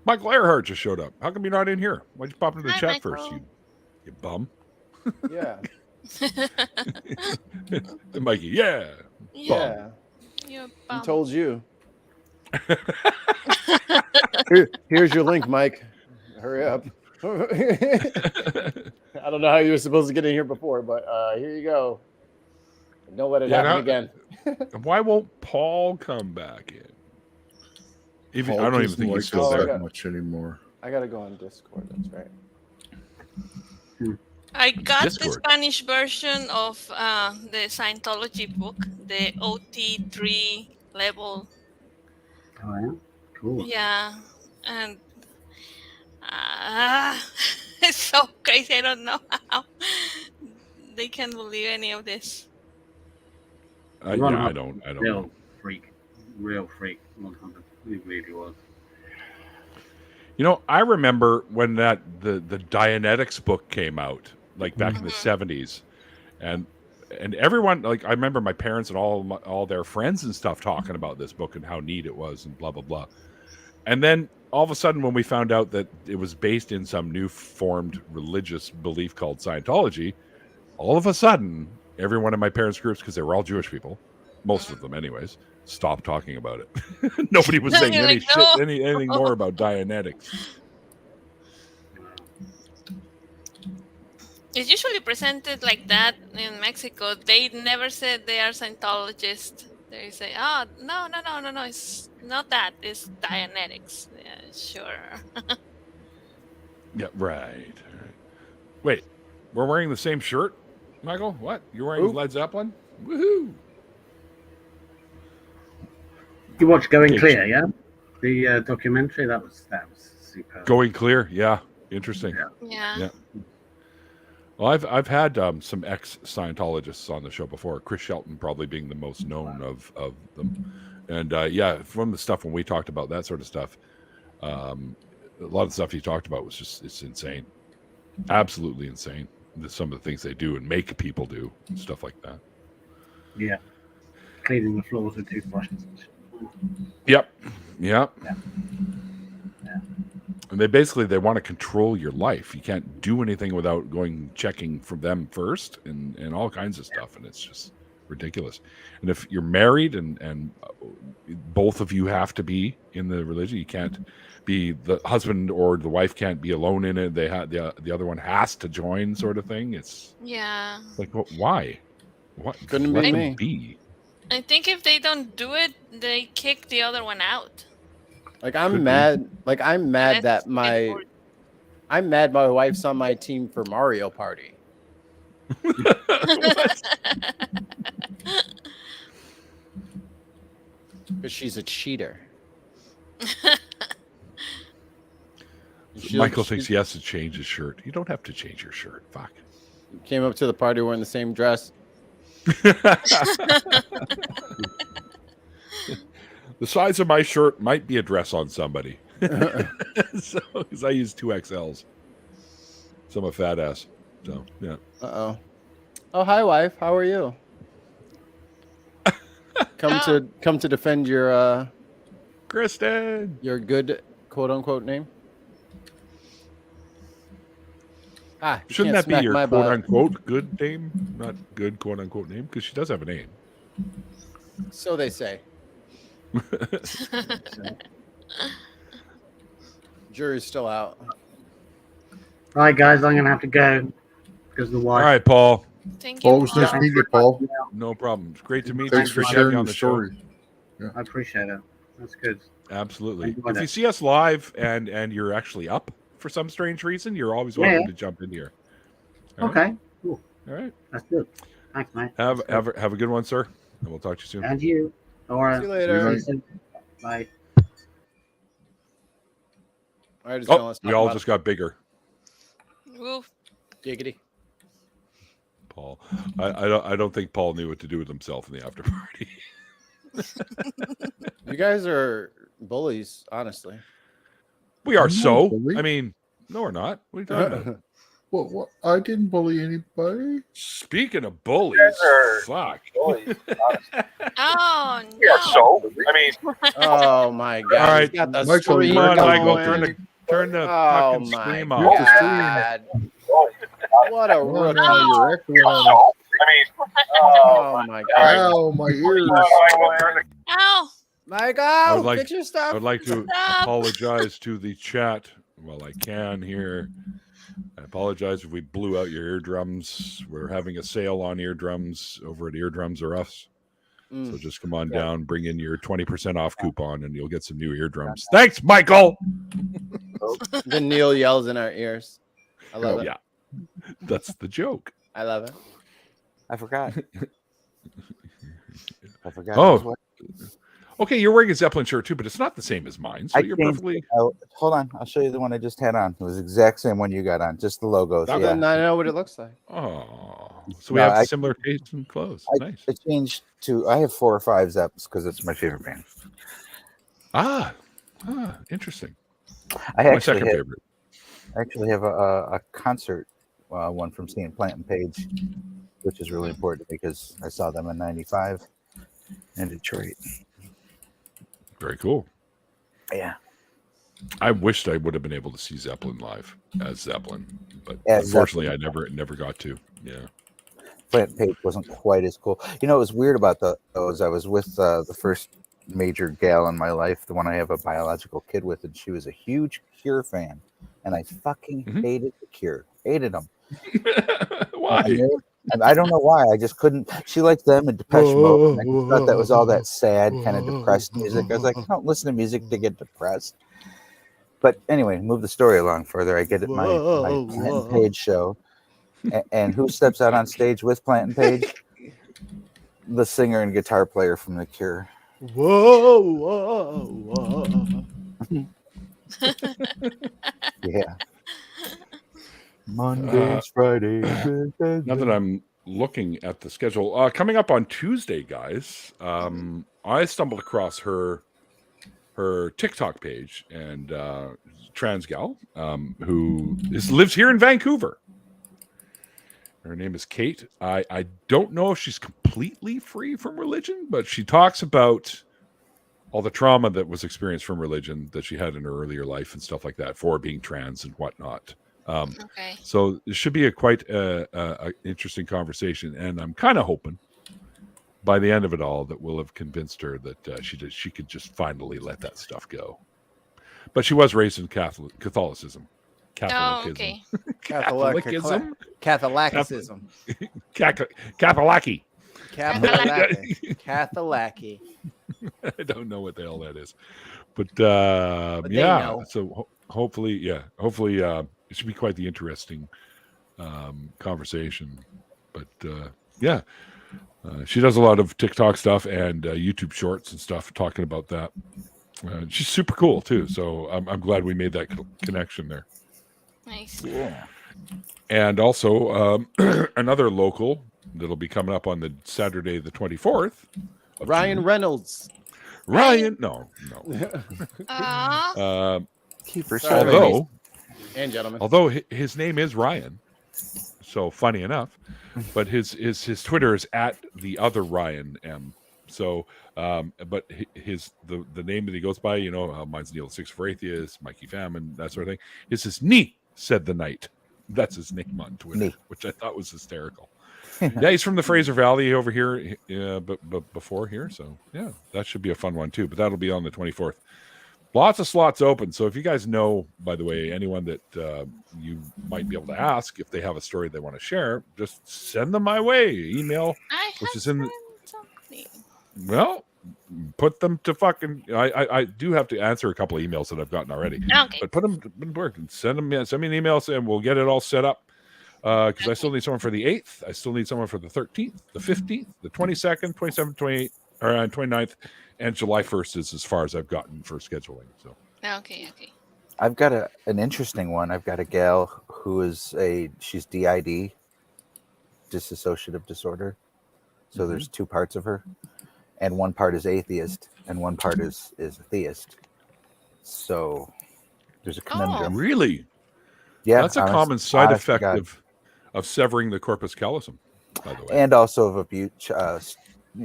Michael Earhart just showed up. How come you're not in here? Why'd you pop into the chat Michael. first, you bum? Yeah. Mikey, yeah. Yeah. You Who told you? Here's your link, Mike. Hurry up. I don't know how you were supposed to get in here before, but here you go. Don't let it happen again. Why won't Paul come back in? I don't even think he's still there much anymore. I gotta go on Discord. That's right. I got Discord. the Spanish version of the Scientology book, the OT3 level. Oh, yeah? Cool. Yeah, and it's so crazy. I don't know how they can believe any of this. Yeah, I don't know. Real freak. 100. He really was. You know, I remember when the Dianetics book came out, like back in the '70s, and everyone, like, I remember my parents and all their friends and stuff talking about this book and how neat it was and blah blah blah. And then all of a sudden, when we found out that it was based in some new formed religious belief called Scientology, all of a sudden, everyone in my parents' groups, because they were all Jewish people, most of them anyways, stopped talking about it. Nobody was saying You're like, no. anything more about Dianetics. It's usually presented like that in Mexico. They never said they are Scientologists. They say, "Oh, no, it's not that. It's Dianetics." Yeah, sure. Yeah, right. Wait, we're wearing the same shirt, Michael? What? You're wearing Ooh. Led Zeppelin? Woohoo! You watched Going Clear, yeah? The documentary that was superb. Going Clear, yeah, interesting. Yeah. Yeah. Well, I've had some ex-Scientologists on the show before. Chris Shelton probably being the most known of them, and yeah, from the stuff when we talked about that sort of stuff, a lot of the stuff he talked about was it's insane, absolutely insane. Some of the things they do and make people do and stuff like that. Yeah. Cleaning the floors with toothbrushes. Yep. Yeah. And they want to control your life. You can't do anything without checking from them first and all kinds of stuff. And it's just ridiculous. And if you're married and both of you have to be in the religion, you can't be, the husband or the wife can't be alone in it. The other one has to join, sort of thing. It's Yeah. like, why? What Couldn't let be them me. be? I think if they don't do it, they kick the other one out. Like Could I'm be. mad. Like I'm mad That's that I'm mad my wife's on my team for Mario Party. Because she's a cheater. Michael thinks he has to change his shirt. You don't have to change your shirt. Fuck. Came up to the party wearing the same dress. The size of my shirt might be a dress on somebody. So, because I use 2XLs. So I'm a fat ass. So, yeah. Uh-oh. Oh, hi, wife. How are you? Come to defend your Kristen. good quote unquote name. Ah, you Shouldn't can't that be smack your my quote butt. unquote good name? Not good quote unquote name? Because she does have a name. So they say. Jury's still out. All right, guys, I'm going to have to go because of the All wife. right, Paul. Thank you. Always nice Paul. meeting you, Paul. No problem. It's great to meet Thanks you. for Great to have you sharing on the the show. story. I appreciate it. That's good. Absolutely. Enjoyed If you it. see us live and you're actually up for some strange reason, you're always welcome to jump in here. All right? Okay, cool. All right. That's good. Thanks, mate. Have That's a good one, sir. And we'll talk to you soon. good. And you. All right. See you later. Bye. All right, Oh, we all just got bigger. Woo. giggity. Paul, I don't think Paul knew what to do with himself in the after party. You guys are bullies, honestly. We are I'm not so. bullied. I mean, no, we're not. What are you talking about? Well, I didn't bully anybody. Speaking of bullies, fuck. Oh no. I mean, Oh my god! All right, He's got the Michael, stream come on, Michael, going. turn the Oh fucking my stream Mute off. the god! What a Oh, rookie! now you're echoing. Oh my god! Ow, my ears. Ow. Michael, like- get your stuff. I would like to Stop. apologize to the chat while I can here. I apologize if we blew out your eardrums. We're having a sale on eardrums over at Eardrums or Us. So just come on down, bring in your 20% off coupon, and you'll get some new eardrums. Thanks, Michael. Then Neil yells in our ears. I love it. Yeah, that's the joke. I love it. I forgot. I forgot. Oh. Okay, you're wearing a Zeppelin shirt too, but it's not the same as mine. So you're changed perfectly. it. Hold on, I'll show you the one I just had on. It was the exact same one you got on, just the logos. That Then Yeah, I know what it looks like. Oh, so we No, have I- similar taste in clothes. I Nice. changed to. I have 4 or 5 Zeps because it's my favorite band. Interesting. I My actually second have, favorite. a concert one from seeing Plant and Page, which is really important because I saw them in '95 in Detroit. Very cool. Yeah, I wished I would have been able to see Zeppelin live as Zeppelin, but As unfortunately, Zeppelin. I never got to. Yeah. Plant and Page wasn't quite as cool. You know, it was weird about those. I was with the first major gal in my life, the one I have a biological kid with, and she was a huge Cure fan, and I fucking Mhm. hated the Cure, hated them. Why? And I don't know why. I just couldn't. She liked them and Depeche Mode. And I just thought that was all that sad, kind of depressed music. I was like, I don't listen to music to get depressed. But anyway, move the story along further. I get at my Plant and Page show, and who steps out on stage with Plant and Page? The singer and guitar player from The Cure. Whoa. Yeah. Mondays, Fridays. Now that I'm looking at the schedule, coming up on Tuesday, guys, I stumbled across her TikTok page, and trans gal who lives here in Vancouver. Her name is Kate. I don't know if she's completely free from religion, but she talks about all the trauma that was experienced from religion that she had in her earlier life and stuff like that for being trans and whatnot. Okay. So it should be a quite interesting conversation, and I'm kind of hoping by the end of it all that we'll have convinced her that she could just finally let that stuff go. But she was raised in Catholicism. Oh, okay. Catholicism. Catholicism. Catholaki. Catholaki. I don't know what the hell that is, but they yeah. know. So hopefully, it should be quite the interesting conversation. But yeah, she does a lot of TikTok stuff and YouTube shorts and stuff talking about that. She's super cool too. So I'm glad we made that connection there. Nice. Yeah. And also another local that'll be coming up on the Saturday, the 24th. Ryan Reynolds. Ryan, no. Aw. Keeper Although, and gentlemen. although his name is Ryan, so funny enough, but his Twitter is at the other Ryan M. So, but the name that he goes by, mine's Neil 6 for Atheist, Mikey Famine, that sort of thing. Is his knee said the night. That's his name on Twitter, Nee. which I thought was hysterical. Yeah, he's from the Fraser Valley over here, but before here. So yeah, that should be a fun one too. But that'll be on the 24th. Lots of slots open. So if you guys know, by the way, anyone that you might be able to ask if they have a story they want to share, just send them my way. Email, which is in the, well, put them to fucking. I do have to answer a couple of emails that I've gotten already, Okay. but put them to work and send me an email and we'll get it all set up. Because I still need someone for the 8th. I still need someone for the 13th, the 15th, the 22nd, 27th, 28th, or 29th, and July 1st is as far as I've gotten for scheduling. So Okay. I've got an interesting one. I've got a gal who is she's DID, dissociative disorder. So there's 2 parts of her, and one part is atheist, and one part is a theist. So there's a conundrum. really, Yeah, that's a common side effect of severing the corpus callosum, by the way. and also of abuse,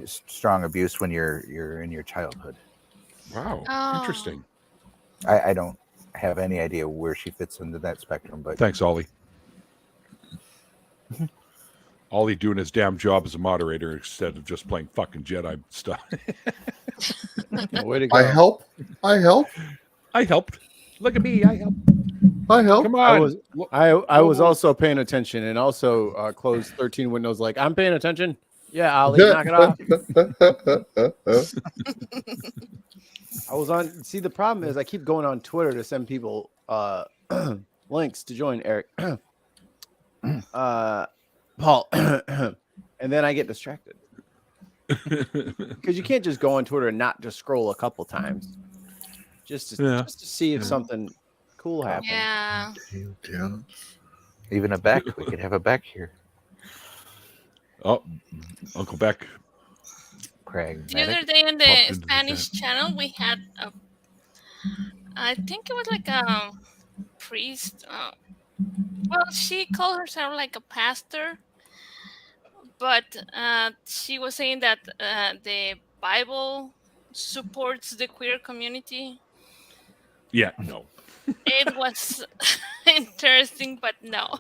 strong abuse when you're in your childhood. Wow, Oh. interesting. I don't have any idea where she fits into that spectrum, but Thanks, Ollie. Ollie doing his damn job as a moderator instead of just playing fucking Jedi stuff. Way to go. I help. I helped. Look at me. I helped. Come I on. was I was also paying attention and also closed 13 windows like I'm paying attention. Yeah, Ollie, knock it off. I was on. See, the problem is I keep going on Twitter to send people links to join Eric, Paul, and then I get distracted. Because you can't just go on Twitter and not just scroll a couple times, just to see if something cool happens. Yeah. Yeah. Even a Beck. We could have a Beck here. Oh, Uncle Beck. The other day in the Spanish channel, we had I think it was like a priest. Well, she called herself like a pastor, but she was saying that the Bible supports the queer community. Yeah, no. It was interesting, but no.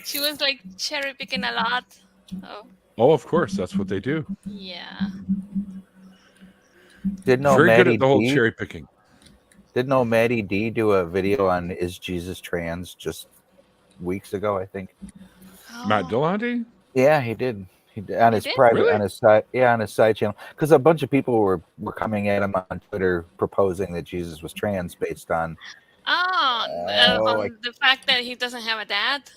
She was like cherry picking a lot. Oh, of course, that's what they do. Yeah. Didn't know Very good Maddie at the whole D, cherry picking. Didn't know Maddie D do a video on Is Jesus Trans just weeks ago, I think. Matt Dillahunty? Yeah, he did. He did on his did? private, Really? on his side, on his side channel. Because a bunch of people were coming at him on Twitter proposing that Jesus was trans based on. On the fact that he doesn't have a dad.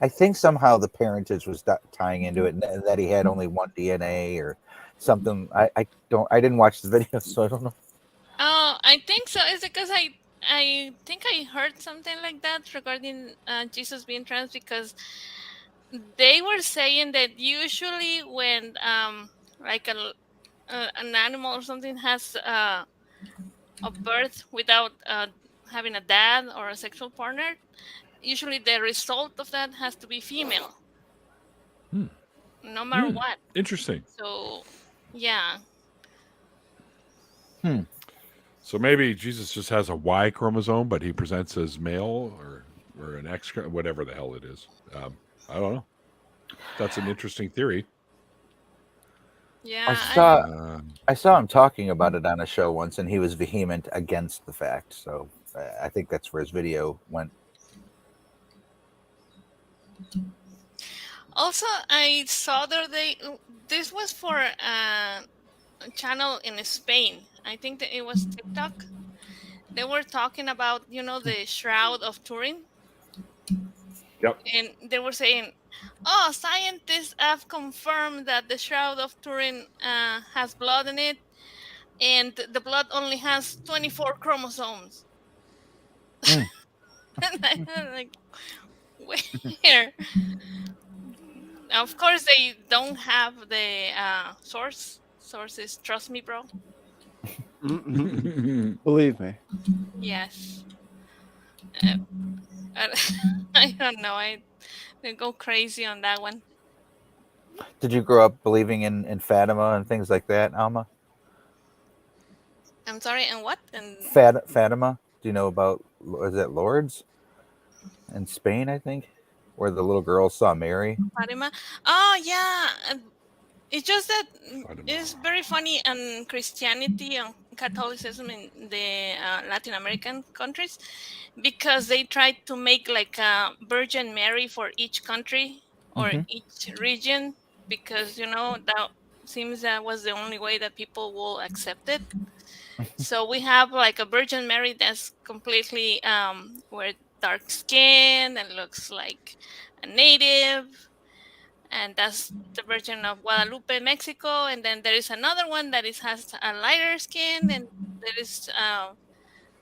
I think somehow the parentage was tying into it, and that he had only one DNA or something. I didn't watch the video, so I don't know. Oh, I think so. It's because I think I heard something like that regarding Jesus being trans, because they were saying that usually when like an animal or something has a birth without having a dad or a sexual partner, usually the result of that has to be female, no matter what. Interesting. So, yeah. So maybe Jesus just has a Y chromosome, but he presents as male or an X, whatever the hell it is. I don't know. That's an interesting theory. Yeah. I saw him talking about it on a show once, and he was vehement against the fact. So I think that's where his video went. Also, I saw this was for a channel in Spain. I think that it was TikTok. They were talking about, the Shroud of Turin. Yep. And they were saying, oh, scientists have confirmed that the Shroud of Turin has blood in it, and the blood only has 24 chromosomes. And I'm like, where? Of course, they don't have the source. Source is trust me, bro. Believe me. Yes. I don't know. I go crazy on that one. Did you grow up believing in Fatima and things like that, Alma? I'm sorry, and what? And Fatima? Do you know about, is it Lourdes in Spain, I think, where the little girl saw Mary? Fatima? Oh, yeah. It's just that it's very funny in Christianity and Catholicism in the Latin American countries, because they tried to make like a Virgin Mary for each country or each region, because that seems that was the only way that people will accept it. So we have like a Virgin Mary that's completely with dark skin and looks like a native. And that's the Virgin of Guadalupe, Mexico. And then there is another one that has a lighter skin, and there is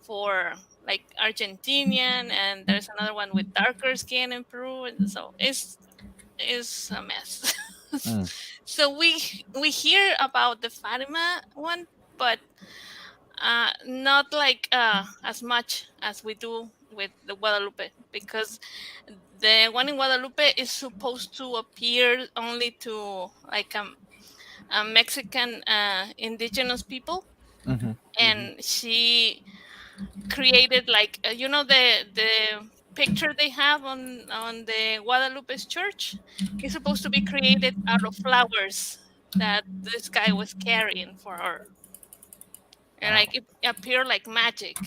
for like Argentinian, and there's another one with darker skin in Peru. And so it's a mess. So we hear about the Fatima one, but not like as much as we do with the Guadalupe, because the one in Guadalupe is supposed to appear only to like a Mexican indigenous people, and she created like the picture they have on the Guadalupe's church is supposed to be created out of flowers that this guy was carrying for her, and like it appeared like magic.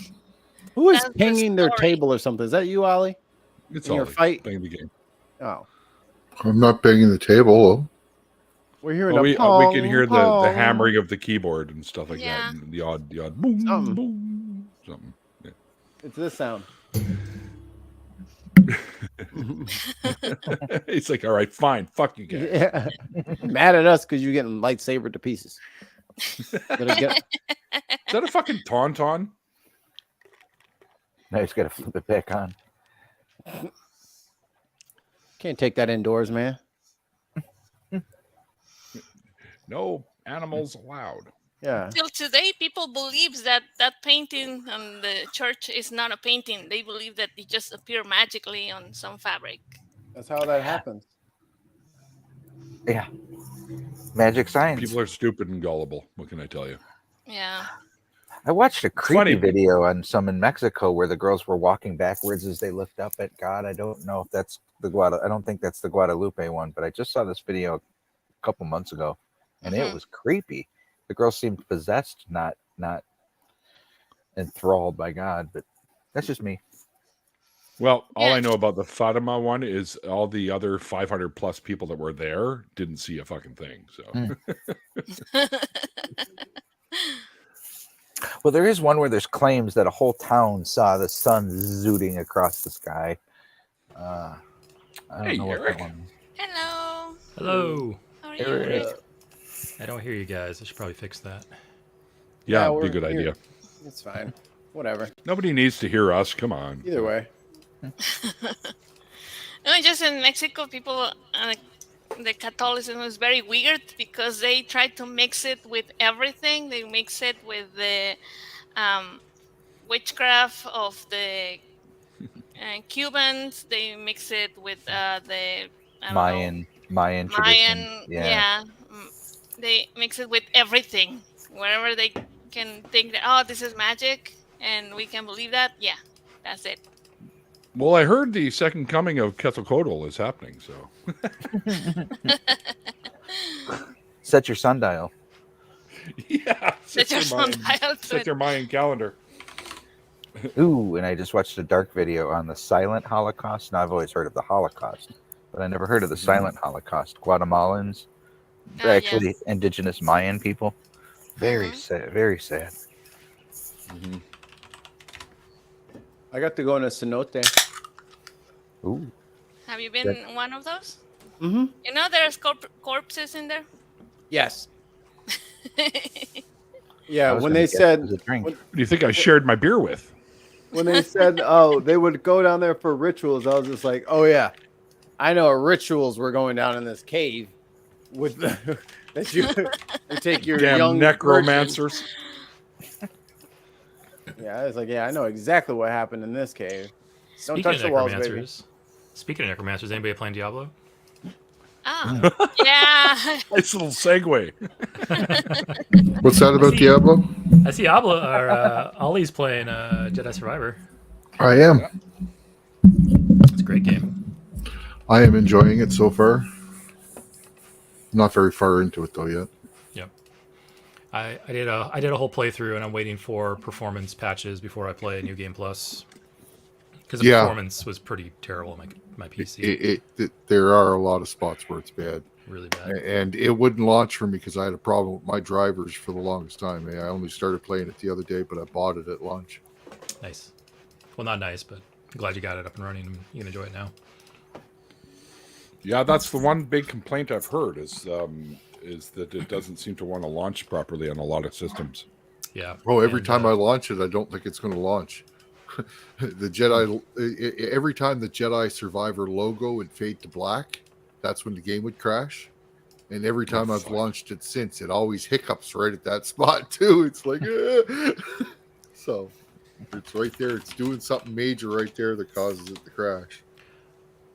Who is That's the pinging their story. table or something? Is that you, Ollie? It's In your all fight? playing the game. Oh, I'm not banging the table. we're hearing Well, a we pong, can hear the pong. hammering of the keyboard and stuff like Yeah. that, and the odd boom, Something. boom, something. Yeah. It's this sound. He's like, all right, fine, fuck you guys. Yeah. Mad at us because you're getting lightsabered to pieces. Better get- Is that a fucking tauntaun? Now he's got to flip it back on. Can't take that indoors, man. No animals allowed. Yeah. Till today, people believe that that painting on the church is not a painting. They believe that it just appeared magically on some fabric. That's how that happens. Yeah. Magic science. People are stupid and gullible. What can I tell you? Yeah. I watched a creepy funny. video on some in Mexico where the girls were walking backwards as they looked up at God. I don't know if that's I don't think that's the Guadalupe one, but I just saw this video a couple months ago, and it was creepy. The girls seemed possessed, not enthralled by God, but that's just me. Well, all Yeah. I know about the Fatima one is all the other 500 plus people that were there didn't see a fucking thing. So Well, there is one where there's claims that a whole town saw the sun zooting across the sky. I don't Hey, know what Eric. that one is. Hello. Hello. How are you? Eric. I don't hear you guys. I should probably fix that. yeah, it'd be we're a good here. idea. It's fine. Whatever. Nobody needs to hear us. Come on. Either way. No, just in Mexico, people, the Catholicism is very weird because they try to mix it with everything. They mix it with the witchcraft of the Cubans. They mix it with the I don't know, Mayan tradition. Mayan. Yeah. Yeah. They mix it with everything. Wherever they can think that, oh, this is magic, and we can believe that. Yeah, that's it. Well, I heard the second coming of Quetzalcoatl is happening. So Set your sundial. yeah, Set your sundial to set it. your Mayan calendar. Ooh, and I just watched a dark video on the silent Holocaust. Now, I've always heard of the Holocaust, but I never heard of the silent Holocaust. Guatemalans, they're actually Yes. indigenous Mayan people. Very Mhm. sad. Very sad. I got to go in a cenote. Ooh. Have you been in one of those? Mm-hmm. You know there's corpses in there. Yes. Yeah, I was when gonna they guess it said was a drink. Who do you think I shared my beer with? when they said, oh, they would go down there for rituals, I was just like, oh yeah, I know rituals were going down in this cave with the, that you take your Damn young necromancers. virgin. Yeah, I was like, yeah, I know exactly what happened in this cave. Don't Speaking touch of the walls, baby. necromancers, speaking of necromancers, anybody playing Diablo? Oh, yeah. Nice little segue. What's that about Diablo? I see Ollie's playing Jedi Survivor. I am. It's a great game. I am enjoying it so far. Not very far into it though yet. Yep. I did a whole playthrough, and I'm waiting for performance patches before I play New Game Plus. Because the Yeah. performance was pretty terrible on my PC. There are a lot of spots where it's bad, Really bad. and it wouldn't launch for me because I had a problem with my drivers for the longest time. I only started playing it the other day, but I bought it at launch. Nice. Well, not nice, but I'm glad you got it up and running and you can enjoy it now. Yeah, that's the one big complaint I've heard is that it doesn't seem to want to launch properly on a lot of systems. Yeah. Oh, every And, time I launch it, I don't think it's going to launch. The Jedi, every time the Jedi Survivor logo would fade to black, that's when the game would crash. And every time I've fuck. launched it since, it always hiccups right at that spot too. It's like, so it's right there. It's doing something major right there that causes it to crash.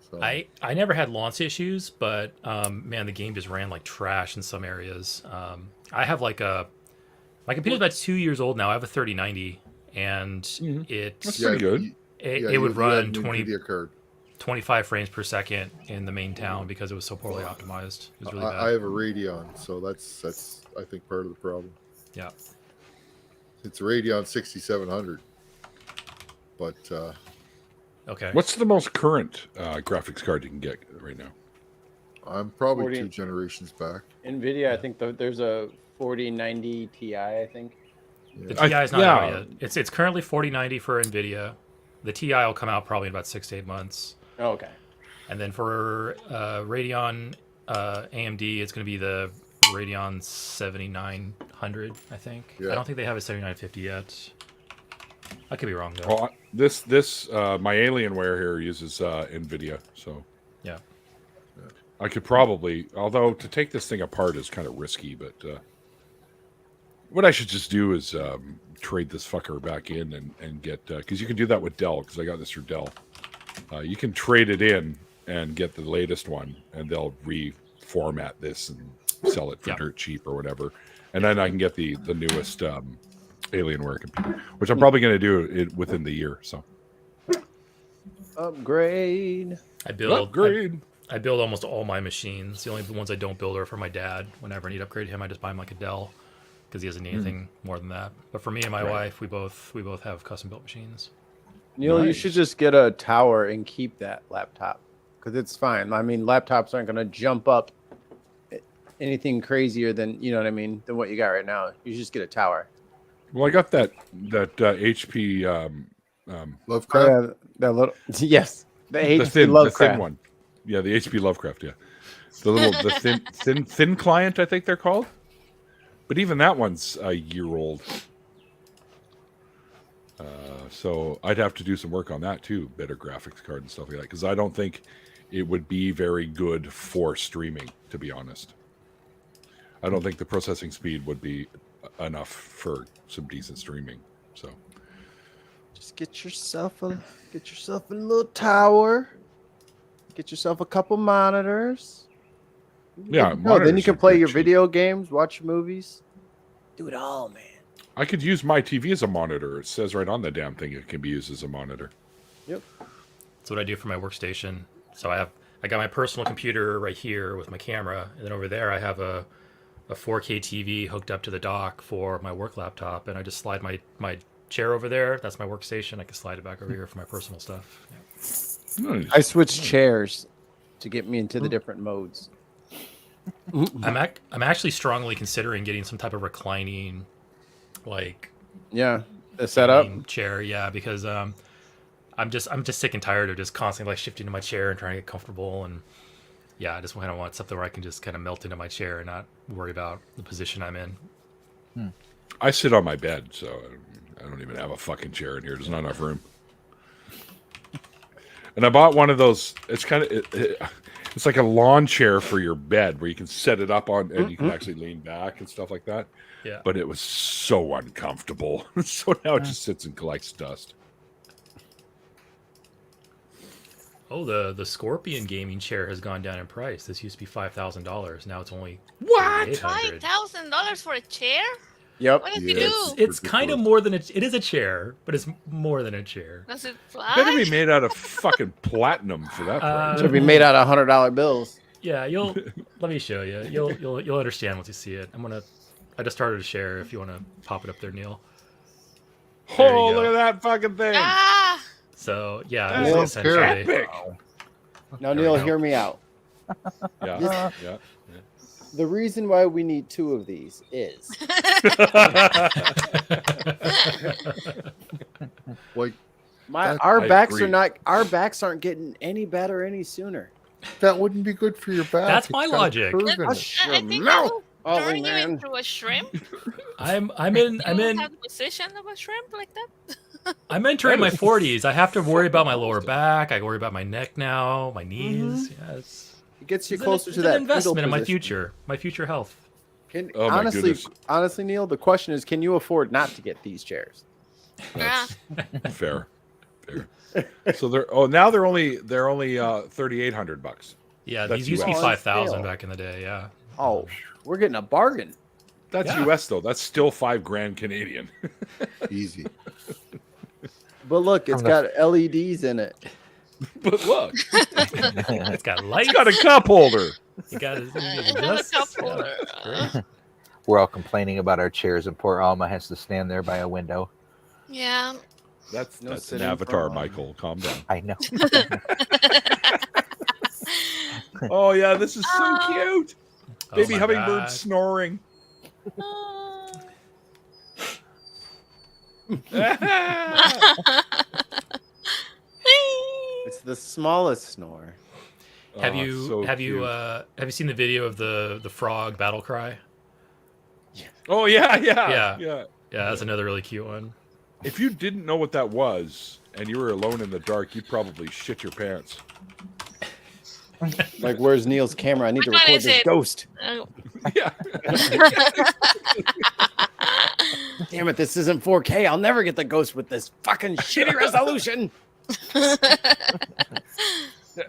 So I never had launch issues, but man, the game just ran like trash in some areas. I have my computer's about 2 years old now. I have a 3090, and That's pretty good. It would run an 20, NVIDIA card. 25 frames per second in the main town because it was so poorly optimized. It was really bad. I have a Radeon, so that's I think part of the problem. Yeah. It's a Radeon 6700, but Okay. What's the most current graphics card you can get right now? I'm probably 40. 2 generations back. NVIDIA, I think there's a 4090 Ti, I think. The TI is not yeah. out yet. It's currently 4090 for NVIDIA. The TI will come out probably in about 6 to 8 months. Oh, okay. And then for Radeon AMD, it's going to be the Radeon 7900, I think. Yeah. I don't think they have a 7950 yet. I could be wrong though. Well, this my Alienware here uses NVIDIA, so Yeah. I could probably, although to take this thing apart is kind of risky, but what I should just do is trade this fucker back in and get, because you can do that with Dell, because I got this through Dell. You can trade it in and get the latest one, and they'll reformat this and sell it for dirt cheap or whatever. And then I can get the newest Alienware computer, which I'm probably going to do it within the year. So Upgrade. I build upgrade. I build almost all my machines. The only ones I don't build are for my dad. Whenever I need to upgrade him, I just buy him like a Dell because he doesn't need anything more than that. But for me and my wife, we both have custom built machines. Neil, you Nice. should just get a tower and keep that laptop because it's fine. I mean, laptops aren't going to jump up anything crazier than, you know what I mean, than what you got right now. You should just get a tower. Well, I got that HP Lovecraft. That little yes, the HP the thin Lovecraft one. Yeah, the HP Lovecraft. Yeah, the thin client. I think they're called. But even that one's a year old. So I'd have to do some work on that too, better graphics card and stuff like that, because I don't think it would be very good for streaming, to be honest. I don't think the processing speed would be enough for some decent streaming. So Just get yourself a little tower. Get yourself a couple monitors. yeah, Then you monitors can are play pretty your cheap. video games, watch movies. Do it all, man. I could use my TV as a monitor. It says right on the damn thing it can be used as a monitor. Yep. That's what I do for my workstation. So I got my personal computer right here with my camera, and then over there I have a 4K TV hooked up to the dock for my work laptop, and I just slide my chair over there. That's my workstation. I can slide it back over here for my personal stuff. Yeah. Nice. I switched chairs to get me into the different modes. I'm actually strongly considering getting some type of reclining, like Yeah, the setup. chair. Yeah, because I'm just sick and tired of just constantly like shifting to my chair and trying to get comfortable. And yeah, I just kind of want something where I can just kind of melt into my chair and not worry about the position I'm in. I sit on my bed, so I don't even have a fucking chair in here. There's not enough room. And I bought one of those. It's kind of it's like a lawn chair for your bed where you can set it up on and you can actually lean back and stuff like that. Yeah. But it was so uncomfortable. So now it just sits and collects dust. Oh, the Scorpion gaming chair has gone down in price. This used to be $5,000. Now it's only What? $800. $5,000 for a chair? Yep. What does Yeah, it do? It's kind of more than it is a chair, but it's more than a chair. Does it Better fly? be made out of fucking platinum for that price. Should be made out of $100 bills. Yeah, let me show you. You'll understand once you see it. I just started a share if you want to pop it up there, Neil. There you Oh, go. look at that fucking thing. Ah! So yeah, That this is is essentially epic. Now, There we Neil, go. hear me out. Yeah, yeah. The reason why we need two of these is Like our I backs agree. our backs aren't getting any better any sooner. that wouldn't be good for your back. That's It's my got a logic. curve in it. Hush I your think mouth. that Oh, will turn you man. into a shrimp. I'm You in have the position of a shrimp like that. I'm entering my 40s. I have to worry about my lower back. I worry about my neck now, my knees. Yeah, It gets you it's closer it's to an that investment in fetal my future health. Can, Oh, my honestly, goodness. Neil, the question is, can you afford not to get these chairs? Yeah. That's fair. So now they're only $3,800. Yeah, That's these used to be US. 5,000 back in the day. Yeah. Oh, we're getting a bargain. That's Yeah. US though. That's still $5,000 Canadian. Easy. But look, it's got LEDs in it. But look, It's got lights. it's got a cup holder. You got Another cup holder. We're all complaining about our chairs, and poor Alma has to stand there by a window. Yeah. That's No an sitting avatar, for- Michael. Calm down. I know. Oh yeah, this is so Oh. cute. Oh Baby my hummingbird God. snoring. Oh. Ah, It's the smallest snore. Have Oh, you so have cute. you have you seen the video of the frog battle cry? Oh yeah. Yeah, that's another really cute one. If you didn't know what that was and you were alone in the dark, you'd probably shit your pants. Like, where's Neil's camera? I need to Which one record is this it? ghost. Oh. Yeah. Damn it, this isn't 4K. I'll never get the ghost with this fucking shitty resolution.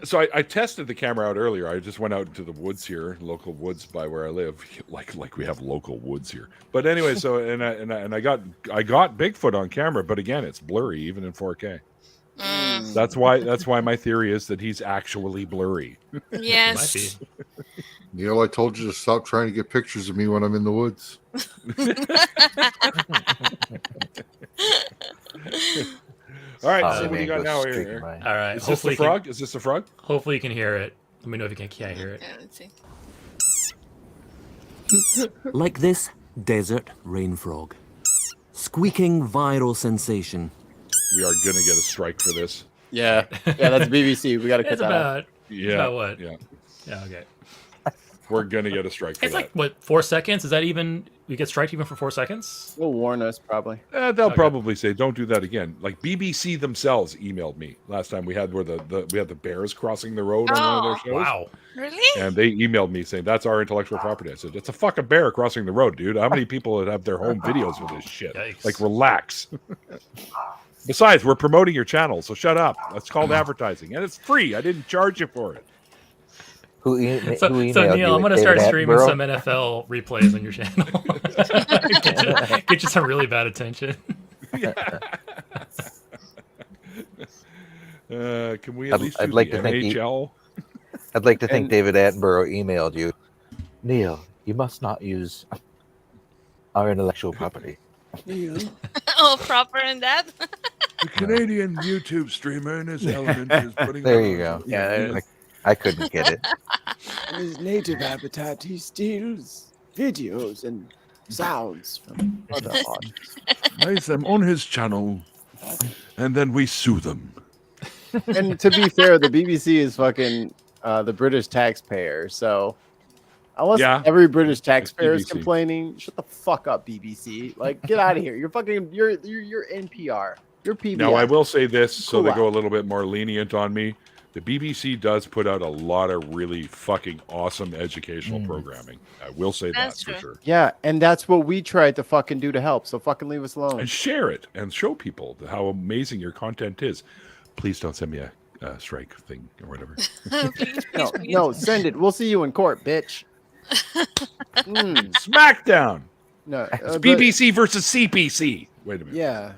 So I tested the camera out earlier. I just went out into the woods here, local woods by where I live, like we have local woods here. But anyway, so I got Bigfoot on camera, but again, it's blurry even in 4K. Mm, That's why my theory is that he's actually blurry. yes. Might be. Neil, I told you to stop trying to get pictures of me when I'm in the woods. All right, Oh, so what do you got man, now goes here? streaking by. All right. Is this the frog? Is this the frog? Hopefully you can hear it. Let me know if you can't hear it. Yeah, let's see. Like this desert rain frog. Squeaking viral sensation. We are gonna get a strike for this. Yeah, that's BBC. We got to cut It's that out. about Yeah. about what? Yeah. Yeah, okay. We're gonna get a strike for It's that. like what, 4 seconds? Is that even we get striked even for 4 seconds? They'll warn us probably. They'll Okay. probably say, "Don't do that again." Like BBC themselves emailed me last time we had where we had the bears crossing the road on one of their shows, Wow. Really? and they emailed me saying that's our intellectual property. I said, "It's a fucking bear crossing the road, dude. How many people would have their home videos with this shit? Yikes. Like, relax." Besides, we're promoting your channel, so shut up. That's called advertising, and it's free. I didn't charge you for it. Who So emailed Neil, you? I'm gonna David start streaming Attenborough? some NFL replays on your channel. get you some really bad attention. Can we at least I'd do like the to think NHL? I'd like to think And- David Attenborough emailed you. Neil, you must not use our intellectual property. Oh, proper in that? The Canadian YouTube streamer in his element is putting. There it you on. go. Yeah, I couldn't get it. In his native habitat, he steals videos and sounds from other artists. Place them on his channel, and then we sue them. And to be fair, the BBC is fucking the British taxpayer. So unless Yeah. every British taxpayer is BBC. complaining, shut the fuck up, BBC. Like, get out of here. You're fucking you're NPR. You're PBS. Now I will say this, so they Cool go out. a little bit more lenient on me. The BBC does put out a lot of really fucking awesome educational programming. I will say That's that for true. sure. Yeah, and that's what we tried to fucking do to help. So fucking leave us alone. And share it and show people how amazing your content is. Please don't send me a strike thing or whatever. Please, No, please, no, send it. We'll see you in court, bitch. Mm, Smackdown. no, It's BBC versus CPC. Wait a minute. Yeah.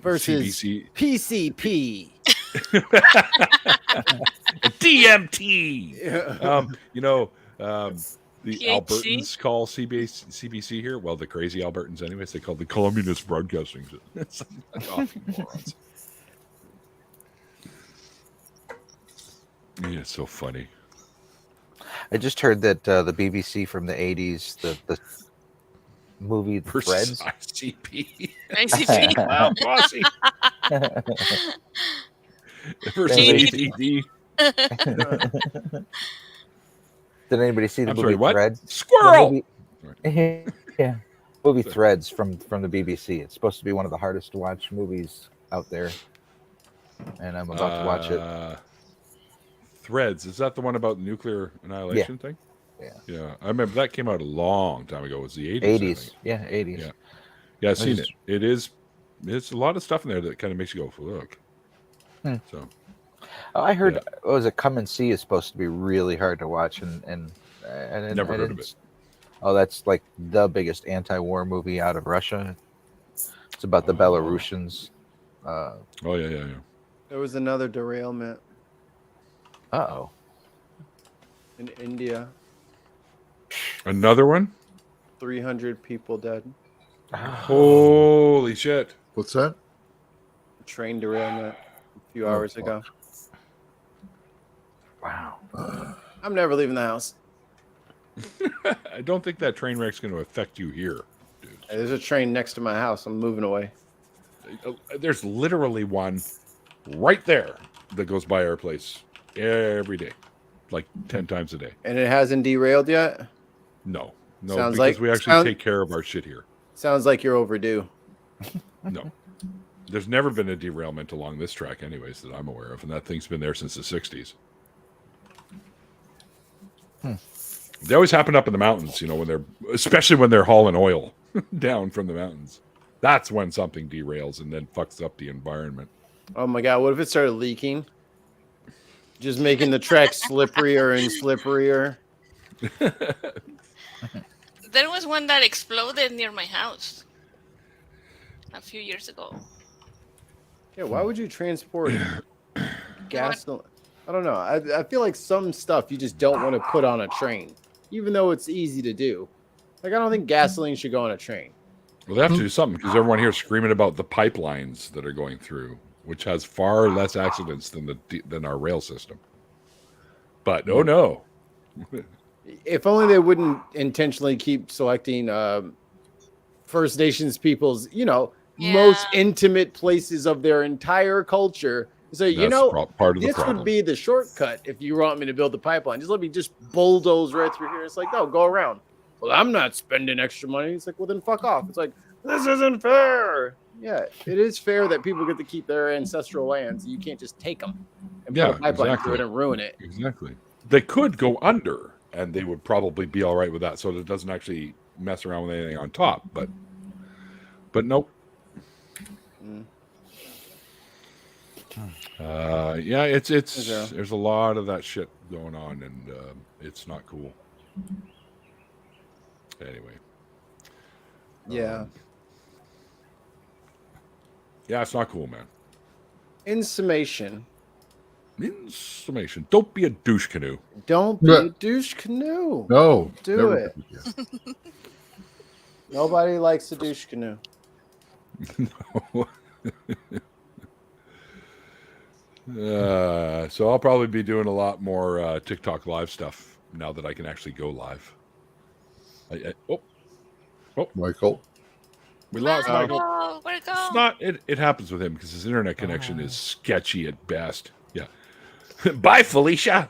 Versus CBC. PCP. DMT. Yeah. The PHC? Albertans call CBC here. Well, the crazy Albertans, anyways. They call the Communist Broadcasting. Fucking morons. Yeah, it's so funny. I just heard that the BBC from the 80s, the movie The Versus Threads. ICP. ICP. Wow, bossy. Versus GDP. ATD. Did anybody see the I'm movie sorry, what? Threads? The Squirrel. movie- yeah, movie Threads from the BBC. It's supposed to be one of the hardest to watch movies out there, and I'm about to watch it. Threads. Is that the one about nuclear annihilation thing? Yeah. I remember that came out a long time ago. It was the 80s. I 80s, think. yeah, 80s. Yeah. Yeah, I've seen just- it. It's a lot of stuff in there that kind of makes you go, look. Hmm. So Oh, I heard. Yeah. What was it? Come and See is supposed to be really hard to watch, and Never heard of it. Oh, that's like the biggest anti-war movie out of Russia. It's about the Belarusians. oh yeah. There was another derailment Oh, in India. Another one? 300 people dead. Holy shit. What's that? Train derailment a few hours ago. wow. I'm never leaving the house. I don't think that train wreck's going to affect you here, dude. Hey, there's a train next to my house. I'm moving away. There's literally one right there that goes by our place every day, like 10 times a day. And it hasn't derailed yet? No, Sounds because like- we actually take care of our shit here. Sounds like you're overdue. No. There's never been a derailment along this track anyways that I'm aware of, and that thing's been there since the 60s. They always happen up in the mountains, you know, especially when they're hauling oil down from the mountains. That's when something derails and then fucks up the environment. Oh my god, what if it started leaking? Just making the track slipperier and slipperier. There was one that exploded near my house a few years ago. Yeah, why would you transport gas? I don't know. I feel like some stuff you just don't want to put on a train, even though it's easy to do. Like, I don't think gasoline should go on a train. Well, they have to do something because everyone here is screaming about the pipelines that are going through, which has far less accidents than our rail system. But oh no. If only they wouldn't intentionally keep selecting First Nations people's, most intimate places of their entire culture. So, part of the this problem. would be the shortcut if you want me to build the pipeline. Just let me just bulldoze right through here. It's like, no, go around. Well, I'm not spending extra money. It's like, well, then fuck off. It's like, this isn't fair. Yeah, it is fair that people get to keep their ancestral lands. You can't just take them and put a pipeline through it and ruin it. Exactly. They could go under, and they would probably be all right with that, so that it doesn't actually mess around with anything on top. But nope. There's a lot of that shit going on, and it's not cool. Anyway. Yeah. Yeah, it's not cool, man. In summation, don't be a douche canoe. Don't be a douche canoe. No. Do it. Nobody likes a douche canoe. No. So I'll probably be doing a lot more TikTok live stuff now that I can actually go live. Michael. We lost Michael. Where'd it go? It's not. It happens with him because his internet connection is sketchy at best. Yeah. Bye, Felicia.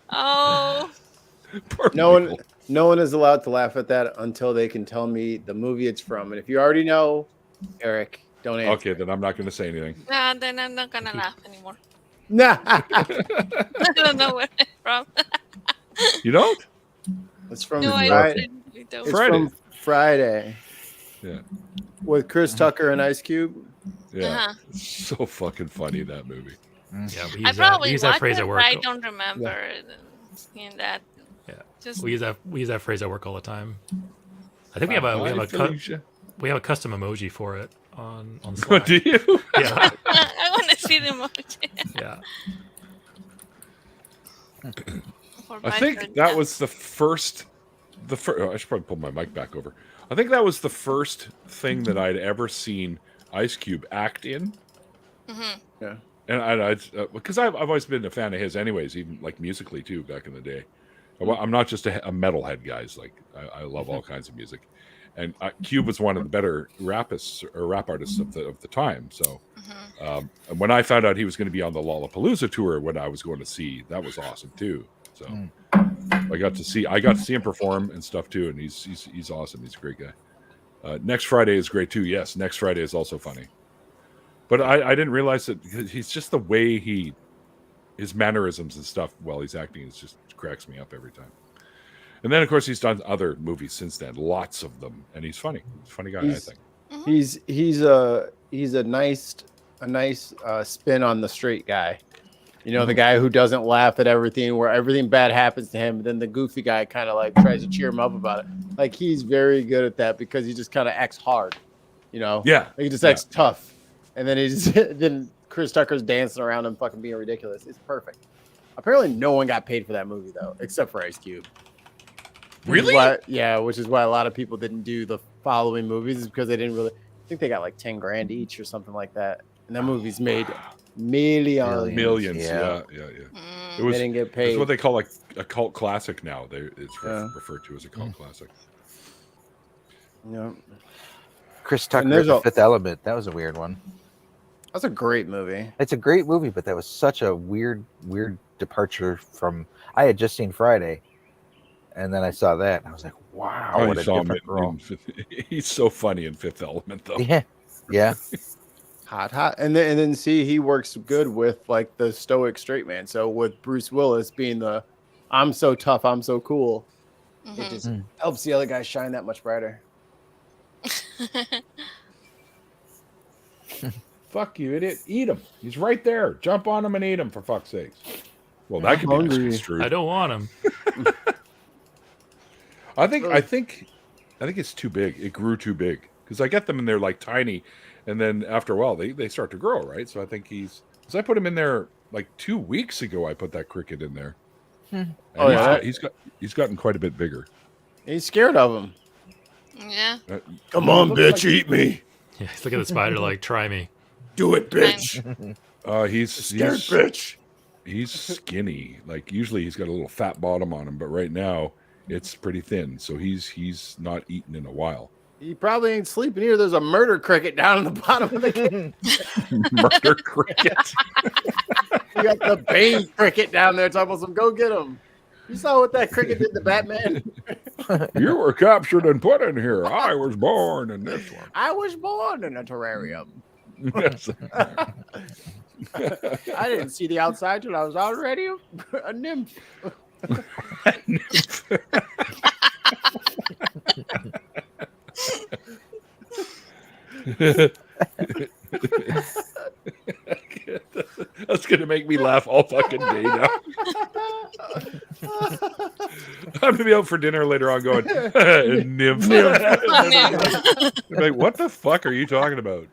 Oh. No one is allowed to laugh at that until they can tell me the movie it's from. And if you already know, Eric, don't answer. Okay, then I'm not going to say anything. Nah, then I'm not gonna laugh anymore. Nah. I don't know where it's from. You don't? It's from No, I Friday. don't. It's from Friday. Yeah. With Chris Tucker and Ice Cube. Yeah. It's so fucking funny, that movie. Yeah, I probably use watched that phrase it, at but work. I don't remember seeing that. Yeah, Just we use that phrase at work all the time. I think we have a custom emoji for it on Slack. Do you? Yeah. I want to see the emoji. Yeah. I think that was the first. I should probably pull my mic back over. I think that was the first thing that I'd ever seen Ice Cube act in. Mm-hmm. Yeah. And I because I've always been a fan of his, anyways, even like musically too, back in the day. I'm not just a metalhead, guys. Like I love all kinds of music, and Cube was one of the better rap artists of the time. So, and when I found out he was going to be on the Lollapalooza tour, when I was going to see, that was awesome too. So, I got to see him perform and stuff too, and he's awesome. He's a great guy. Next Friday is great too. Yes, Next Friday is also funny. But I didn't realize that he's just the way his mannerisms and stuff while he's acting is just cracks me up every time. And then of course he's done other movies since then, lots of them, and he's funny. He's a funny guy, I think. He's a nice spin on the straight guy. You know, the guy who doesn't laugh at everything, where everything bad happens to him, and then the goofy guy kind of like tries to cheer him up about it. Like, he's very good at that because he just kind of acts hard, you know? Yeah. Like, he just acts tough. And then then Chris Tucker's dancing around him fucking being ridiculous. It's perfect. Apparently no one got paid for that movie though, except for Ice Cube. Really? Which is why a lot of people didn't do the following movies, is because they didn't really, I think they got like 10 grand each or something like that. And that movie's made millions. Yeah. It was, they didn't get paid. It's what they call like a cult classic now. It's referred to as a cult classic. Yeah. Chris Tucker, there's The a- Fifth Element. That was a weird one. That's a great movie. It's a great movie, but that was such a weird departure from. I had just seen Friday, and then I saw that, and I was like, "Wow, Oh, what you a saw him different role!" he's so funny in Fifth Element, though. Yeah, yeah. Hot, and then see, he works good with like the stoic straight man. So with Bruce Willis being the, I'm so tough, I'm so cool, it just helps the other guy shine that much brighter. Fuck you, idiot! Eat him. He's right there. Jump on him and eat him, for fuck's sakes. Well, that could be hungry. misconstrued. I don't want him. I think it's too big. It grew too big because I get them and they're like tiny, and then after a while they start to grow, right? So I think because I put him in there like 2 weeks ago. I put that cricket in there. And he's gotten quite a bit bigger. He's scared of him. Yeah. Come on, bitch, eat me. Yeah, he's looking at the spider like, try me. Do it, bitch. He's Scared bitch. He's skinny. Like usually he's got a little fat bottom on him, but right now it's pretty thin. So he's not eaten in a while. He probably ain't sleeping here. There's a murder cricket down in the bottom of the cave. Murder cricket. You got the Bane cricket down there. Talking about some, go get him. You saw what that cricket did to Batman? You were captured and put in here. I was born in this one. I was born in a terrarium. I didn't see the outside till I was already a nymph. That's gonna make me laugh all fucking day now. I'm gonna be out for dinner later on going nymph. Like, what the fuck are you talking about?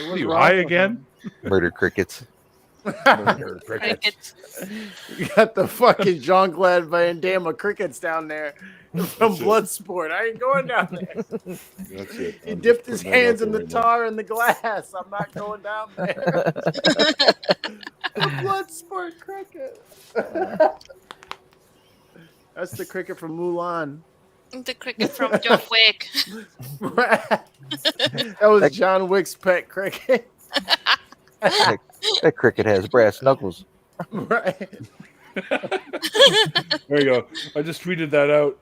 Are you high again? Murder crickets. Murder crickets. You got the fucking Jean-Claude Van Damme crickets down there from Bloodsport. I ain't going down there. That's it. He I'm dipped just his putting that hands out in the there right now. tar and the glass. I'm not going down there. The Bloodsport cricket. That's the cricket from Mulan. The cricket from John Wick. That was John Wick's pet cricket. That cricket has brass knuckles. Right. There you go. I just tweeted that out.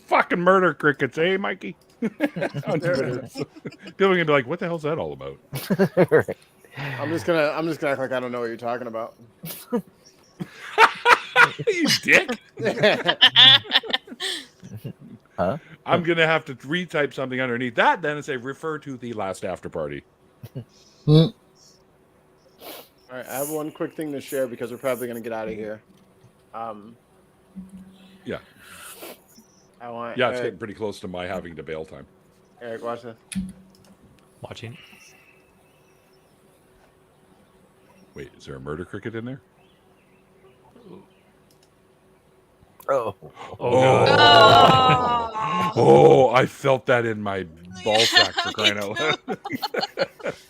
Fucking murder crickets, eh, Mikey? On Twitter. So people are gonna be like, "What the hell's that all about?" Right. I'm just gonna act like I don't know what you're talking about. You dick. Huh? I'm gonna have to retype something underneath that then and say refer to the last after party. All right, I have one quick thing to share because we're probably gonna get out of here. Yeah. I want. Yeah, it's Eric, getting pretty close to my having to bail time. Eric, watch this. Watching. Wait, is there a murder cricket in there? Oh. Oh, God. Oh. Oh, I felt that in my ball sack for crying out loud.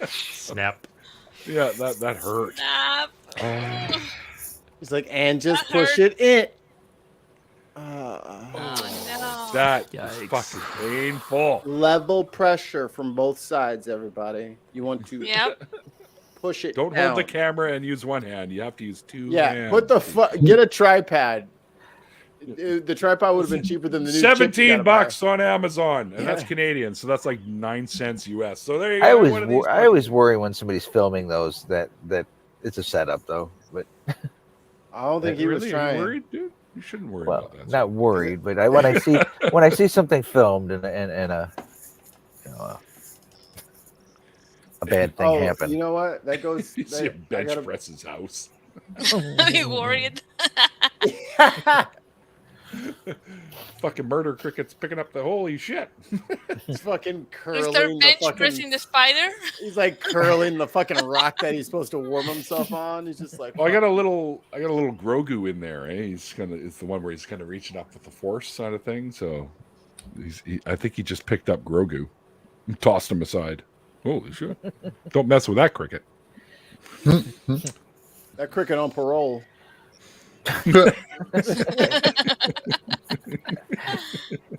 Snap. Yeah, that hurt. Stop. He's like, and just That push hurt. it in. Oh no. That Yikes. was fucking painful. Level pressure from both sides, everybody. You want to Yep. push it Don't down. hold the camera and use one hand. You have to use two Yeah, hands. what the fuck? Get a tripod. The tripod would have been cheaper than the new chips you gotta $17 on Amazon, and that's Canadian, so that's like 9 cents US. So there you go. I always worry when somebody's filming those that it's a setup though. But buy. I don't think he was Really? Are you trying. worried, dude? You shouldn't worry well, about that. not worried. But when I see something filmed and a a bad thing happen. You know what? That goes. You see a that- I bench gotta- press house. Are you worried? Fucking murder crickets picking up the holy shit. He's fucking curling Mr. the Bench fucking. pressing the spider? He's like curling the fucking rock that he's supposed to warm himself on. He's just like. Well, I got a little Grogu in there. Eh? It's the one where he's kind of reaching up with the Force side of things. So, I think he just picked up Grogu, and tossed him aside. Holy shit! Don't mess with that cricket. That cricket on parole.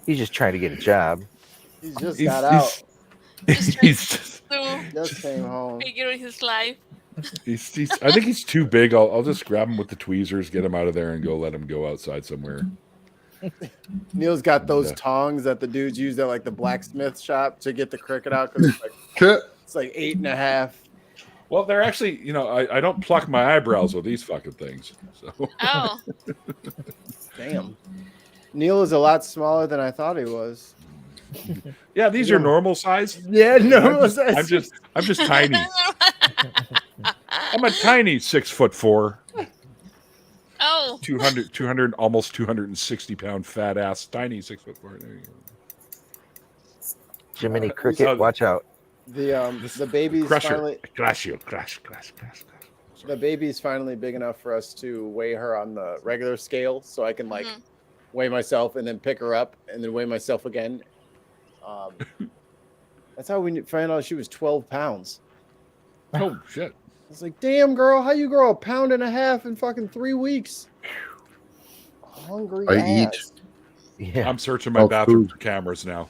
He's just trying to get a job. He's just He's- got out. Just trying He's just, to Just came home. figure his life. he's I think he's too big. I'll just grab him with the tweezers, get him out of there, and let him go outside somewhere. Neil's got those Yeah. tongs that the dudes use at like the blacksmith shop to get the cricket out because it's like 8.5. Well, they're actually, I don't pluck my eyebrows with these fucking things. So Oh, Damn. Neil is a lot smaller than I thought he was. yeah, these are normal size. Yeah, no, I'm just tiny. I'm a tiny 6'4", oh, 200, almost 260-pound fat ass, tiny 6'4". There you go. Jiminy Cricket, watch out. The baby's Crusher, finally crash. the baby's finally big enough for us to weigh her on the regular scale, so I can weigh myself and then pick her up and then weigh myself again. That's how we found out she was 12 pounds. Oh shit! It's like, damn, girl, how you grow 1.5 pounds in fucking 3 weeks? Hungry I ass. Yeah. I'm searching my bathroom for cameras now.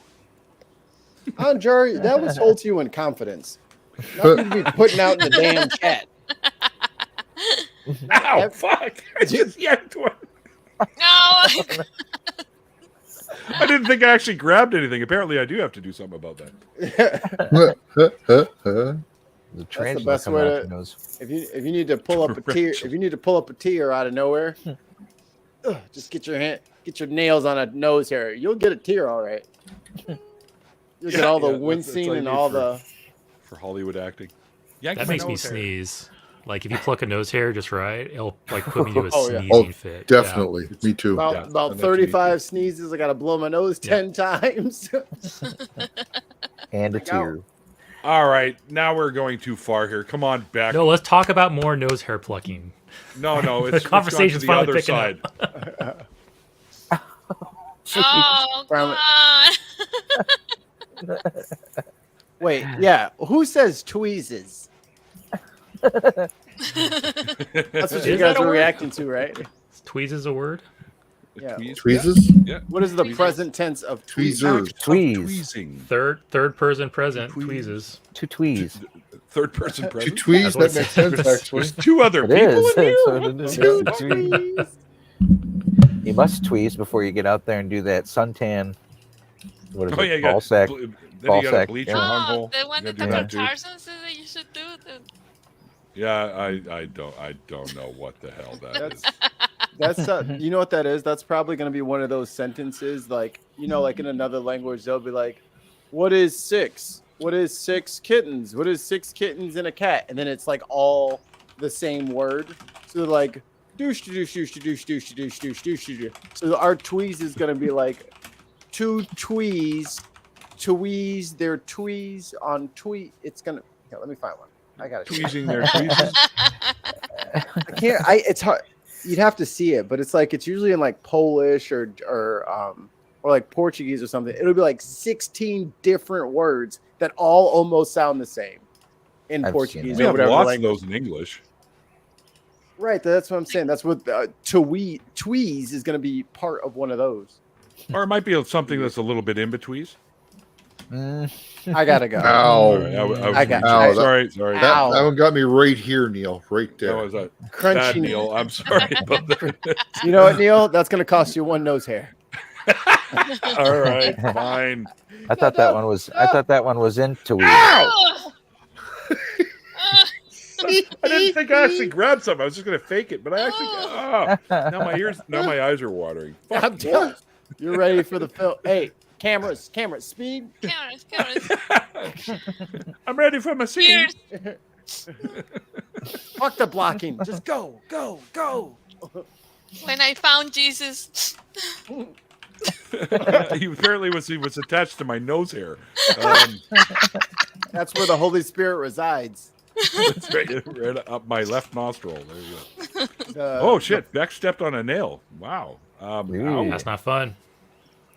Jerry, that was told to you in confidence. Nothing to be putting out in the damn chat. Ow! Fuck! I just yanked one. no. I didn't think I actually grabbed anything. Apparently, I do have to do something about that. The tarantula best coming way out to- your nose. If you need to pull up a tear out of nowhere, just get your nails on a nose hair. You'll get a tear, all right. You'll get all the that's wincing all you and need all for Hollywood acting. Yank That my makes me nose hair. sneeze. Like if you pluck a nose hair just right, it'll like put me into a Oh, yeah. sneezing fit. Definitely. Me too. about Yeah, about I know what you mean. 35 sneezes. I got to blow my nose 10 times. And a Like, tear. All right, now we're going too far here. Come on back. No, let's talk about more nose hair plucking. No, it's conversation's it's gone to the finally other picking side. Oh Finally. God. Wait, yeah. Who says tweezes? That's what you Is guys that a were word? reacting to, right? Tweeze is a word. Yeah. Tweezes? Yeah. What is the present tense of Tweezers. Tweeze. Tweezing. Third person present. Tweezes. To tweeze. Third person To present. tweeze, That's what that it makes says. sense, actually. There's two other It people is. in here. That's what it is. Two To tweeze. tweezes. You must tweeze before you get out there and do that suntan. What is Oh yeah, it? you Ball got sack. then ball you got to sack, bleach yeah. your hung Oh, hole. the one You that gotta do Dr. that too. Tarzan said that you should do. Yeah, I don't know what the hell that is. That's you know what that is? That's probably going to be one of those sentences, like like in another language, they'll be like, "What is 6? What is 6 kittens? What is 6 kittens and a cat?" And then it's like all the same word. So they're like, "Douche, douche, douche, douche, douche, douche, douche, douche." So our tweeze is going to be like, "Two tweeze, their tweeze on tweet." It's gonna. Yeah, let me find one. I got it. Tweezing their tweezes. I can't. It's hard. You'd have to see it, but it's usually in like Polish or like Portuguese or something. It'll be like 16 different words that all almost sound the same in I've seen Portuguese We or have whatever lots of language. those in English. Right, that's what I'm saying. That's what tweeze is going to be part of one of those. Or it might be something that's a little bit in between. I gotta go. All Ow. right, I got you. Ow, sorry. Ow. That one got me right here, Neil. Right That there. was a Crunchy. bad Neil. I'm sorry about that. You know what, Neil? That's going to cost you one nose hair. All right, fine. I thought that one was. I thought that one was in tweeze. Oh. I didn't think I actually grabbed something. I was just gonna fake it, but I actually. Now my eyes are watering. Fuck. I'm done. You're ready for the film. Hey, cameras, speed. Cameras. I'm ready for my scene. Cheers. Fuck the blocking. Just go. When I found Jesus. He apparently was attached to my nose hair. That's where the Holy Spirit resides. It's right up my left nostril. There you go. Oh shit! Beck stepped on a nail. Wow. Ow. That's not fun.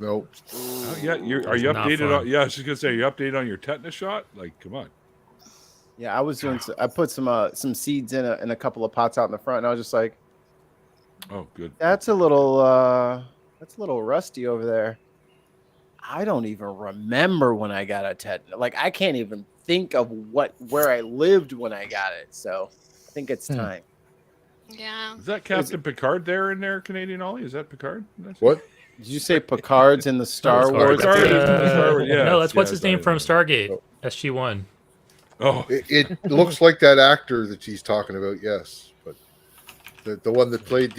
Nope. Oh, yeah, are you That's not updated? fun. Yeah, I was just gonna say, you updated on your tetanus shot? Like, come on. Yeah, I was doing. I put some seeds in a couple of pots out in the front, and I was just like, Oh, good. "That's a little rusty over there." I don't even remember when I got a tetanus. Like I can't even think of where I lived when I got it. So I think it's time. Yeah. Is that Captain Picard there in there, Canadian Ollie? Is that Picard? What? Did you say Picard's in the Star Picard, Wars? Picard that's, is in the Star Wars. Yes, no, that's what's yes, his name I from know. Stargate, SG-1. Oh, It looks like that actor that she's talking about. Yes, but the one that played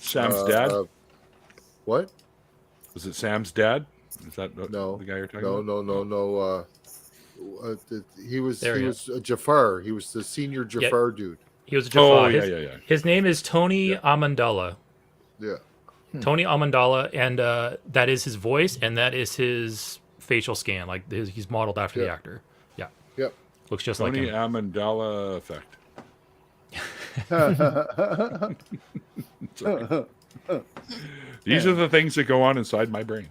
Sam's dad. What? Was it Sam's dad? Is that No, the guy you're talking no, about? no. He was There he was Jafar. He was the senior Jafar dude. He was a Jafar. Oh, yeah. His name is Tony Amandala. Yeah. Tony Amandala, and that is his voice, and that is his facial scan. Like he's modeled after the actor. Yeah. Yep. Looks just Tony like him. Amandala effect. These are the things that go on inside my brain.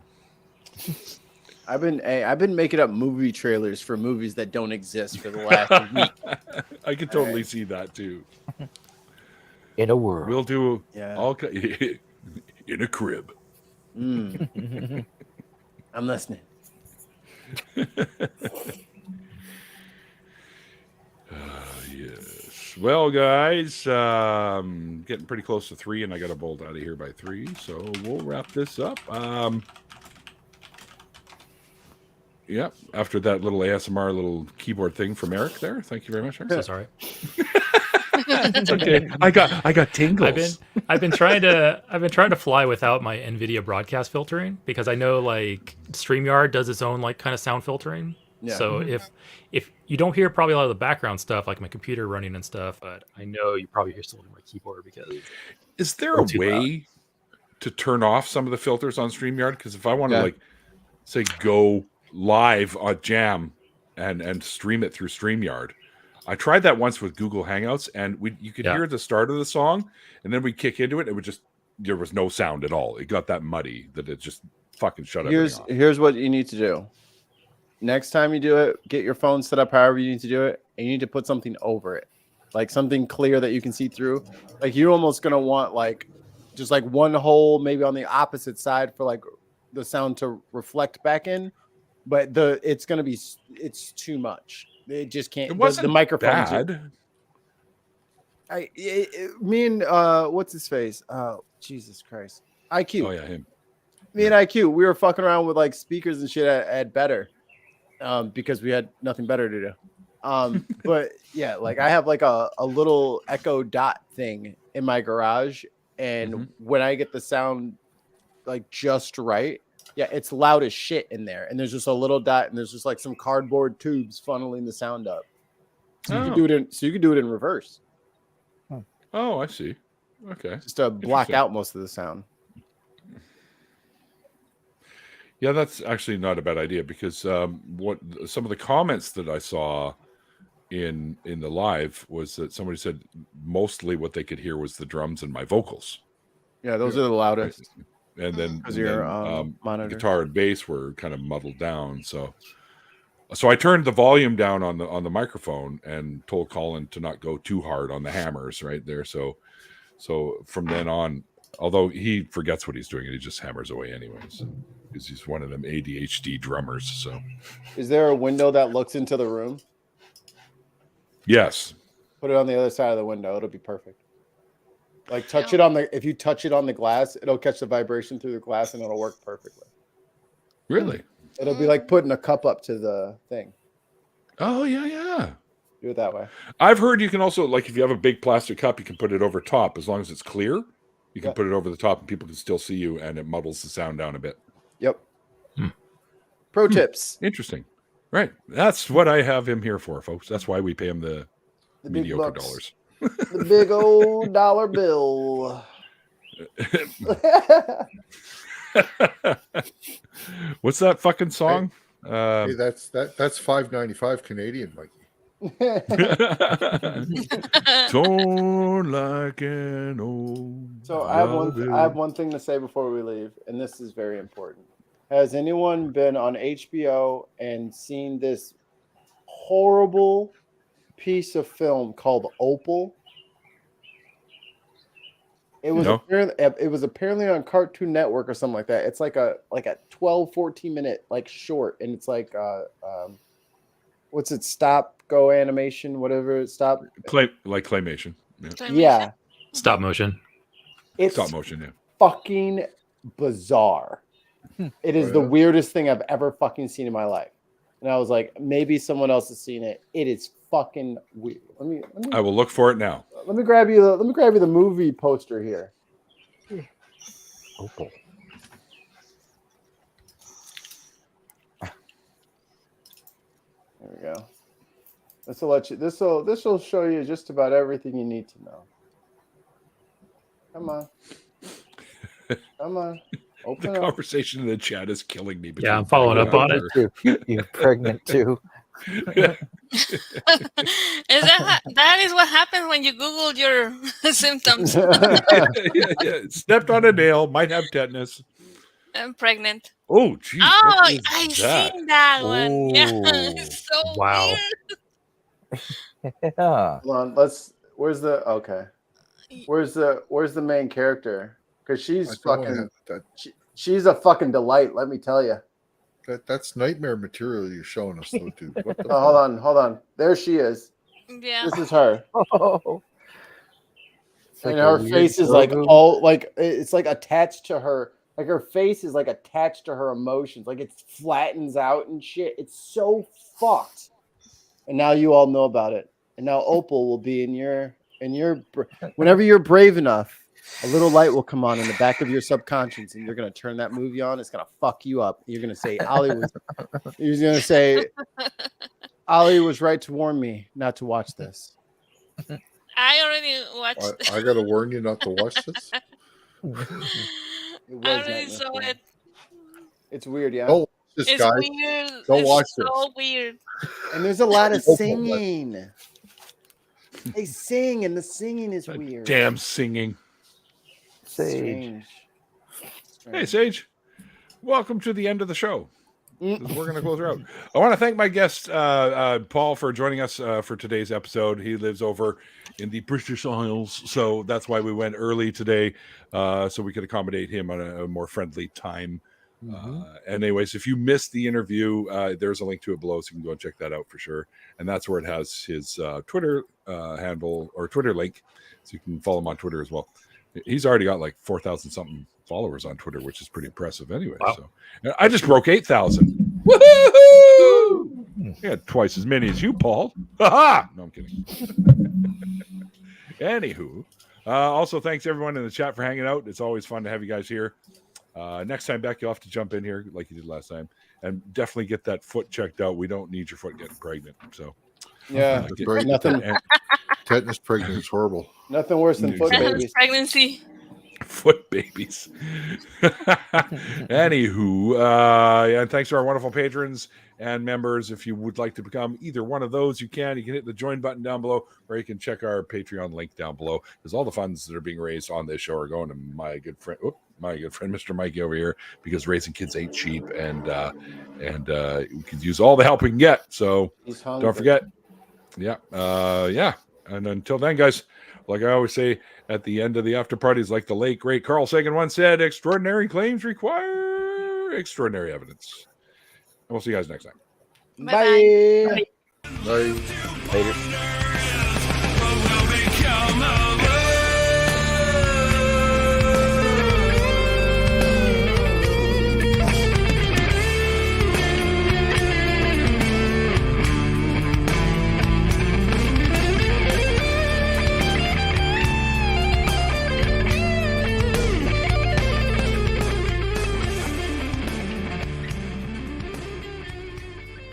I've been making up movie trailers for movies that don't exist for the last week. I could totally see that too. In a world. We'll do Yeah. in a crib. I'm listening. Yes. Well, guys, getting pretty close to 3, and I got to bolt out of here by 3, so we'll wrap this up. Yeah, after that little ASMR, little keyboard thing from Eric there. Thank you very much, Eric. So sorry. It's okay. I got tingles. I've been trying to fly without my NVIDIA broadcast filtering because I know like StreamYard does its own like kind of sound filtering. Yeah. So if you don't hear probably a lot of the background stuff like my computer running and stuff, but I know you probably hear still my keyboard because Is there a way to turn off some of the filters on StreamYard? Because if I want to like say go live on Jam and stream it through StreamYard. I tried that once with Google Hangouts, and you could hear the start of the song, and then we kick into it. It would just there was no sound at all. It got that muddy that it just fucking shut everything off. Here's what you need to do. Next time you do it, get your phone set up however you need to do it, and you need to put something over it, like something clear that you can see through. Like you're almost gonna want like just like one hole maybe on the opposite side for like the sound to reflect back in, but it's too much. It just can't. It wasn't the microphone's bad. Me and what's his face? Oh, Jesus Christ. IQ. Oh yeah, him. Me and IQ, we were fucking around with like speakers and shit at Better, because we had nothing better to do. But yeah, like I have like a little Echo Dot thing in my garage, and when I get the sound like just right, yeah, it's loud as shit in there, and there's just a little dot, and there's just like some cardboard tubes funneling the sound up. So you can do it in reverse. Oh, I see. Okay. Just to block out most of the sound. Yeah, that's actually not a bad idea because what some of the comments that I saw in the live was that somebody said mostly what they could hear was the drums and my vocals. Yeah, those are the loudest. And then, monitor. guitar and bass were kind of muddled down. So I turned the volume down on the microphone and told Colin to not go too hard on the hammers right there. So from then on, although he forgets what he's doing and he just hammers away anyways, because he's one of them ADHD drummers. So is there a window that looks into the room? Yes. Put it on the other side of the window. It'll be perfect. Like if you touch it on the glass, it'll catch the vibration through the glass and it'll work perfectly. Really? It'll be like putting a cup up to the thing. Oh yeah. Do it that way. I've heard you can also, like, if you have a big plastic cup, you can put it over top as long as it's clear. You can put it over the top and people can still see you, and it muddles the sound down a bit. Yep. Pro tips. Interesting. Right. That's what I have him here for, folks. That's why we pay him the mediocre bucks. dollars. The big old dollar bill. What's that fucking song? Hey, that's $5.95 Canadian, Mikey. Torn like an old. So I have one thing to say before we leave, and this is very important. Has anyone been on HBO and seen this horrible piece of film called Opal? It was No? apparently on Cartoon Network or something like that. It's like a 12, 14 minute like short, and it's like what's it? Stop, go animation, whatever. Stop. Claymation. Yeah. Yeah, Stop motion. it's Stop motion, yeah. fucking bizarre. It is the weirdest thing I've ever fucking seen in my life. And I was like, maybe someone else has seen it. It is fucking weird. I will look for it now. Let me grab you the movie poster here. Opal. There we go. This will show you just about everything you need to know. Come on. Come on. Open The up. conversation in the chat is killing me. Yeah, I'm following up on it. You're pregnant too. Is that is what happens when you Google your symptoms? yeah. Stepped on a nail, might have tetanus. I'm pregnant. Oh, geez. Oh, what is I that? seen that one. Yeah, Ooh. it's so Wow. weird. Yeah. Hold on, where's the main character? Because she's she's a fucking delight, let me tell you. That's nightmare material you're showing us, though, dude. What the Oh, hold on. There she is. Yeah. This is her. Oh. It's And like a her weird face is like logo. all like it's like attached to her. Like her face is like attached to her emotions. Like it flattens out and shit. It's so fucked. And now you all know about it. And now Opal will be in your whenever you're brave enough, a little light will come on in the back of your subconscious, and you're gonna turn that movie on. It's gonna fuck you up. You're gonna say Ollie was right to warn me not to watch this. I already watched. I gotta warn you not to watch this. It I was already saw it. It's weird, yeah. Don't watch this, It's guys. weird. Don't It's watch so weird. And there's a lot of Opal, singing. They sing, and the singing is weird. Damn singing. Sage. Strange. Hey, Sage. Welcome to the end of the show. We're going to close her out. I want to thank my guest, Paul, for joining us for today's episode. He lives over in the British Isles, so that's why we went early today, so we could accommodate him on a more friendly time. Anyways, if you missed the interview, there's a link to it below, so you can go and check that out for sure. And that's where it has his Twitter handle or Twitter link, so you can follow him on Twitter as well. He's already got like 4,000 something followers on Twitter, which is pretty impressive anyway. Wow. So I just broke 8,000. Woohoo! I got twice as many as you, Paul. Ha! No, I'm kidding. Anywho, also thanks everyone in the chat for hanging out. It's always fun to have you guys here. Next time back, you'll have to jump in here like you did last time, and definitely get that foot checked out. We don't need your foot getting pregnant. So Yeah, nothing. Tetanus pregnant is horrible. Nothing worse than foot Tetanus babies. pregnancy. Foot babies. Anywho, and thanks to our wonderful patrons and members. If you would like to become either one of those, you can hit the join button down below, or you can check our Patreon link down below, because all the funds that are being raised on this show are going to my good friend Mr. Mikey over here, because raising kids ain't cheap, and we could use all the help we can get. So don't forget. Yeah. And until then, guys, like I always say at the end of the after parties, like the late great Carl Sagan once said, extraordinary claims require extraordinary evidence. And we'll see you guys next time. Bye. Bye. Later.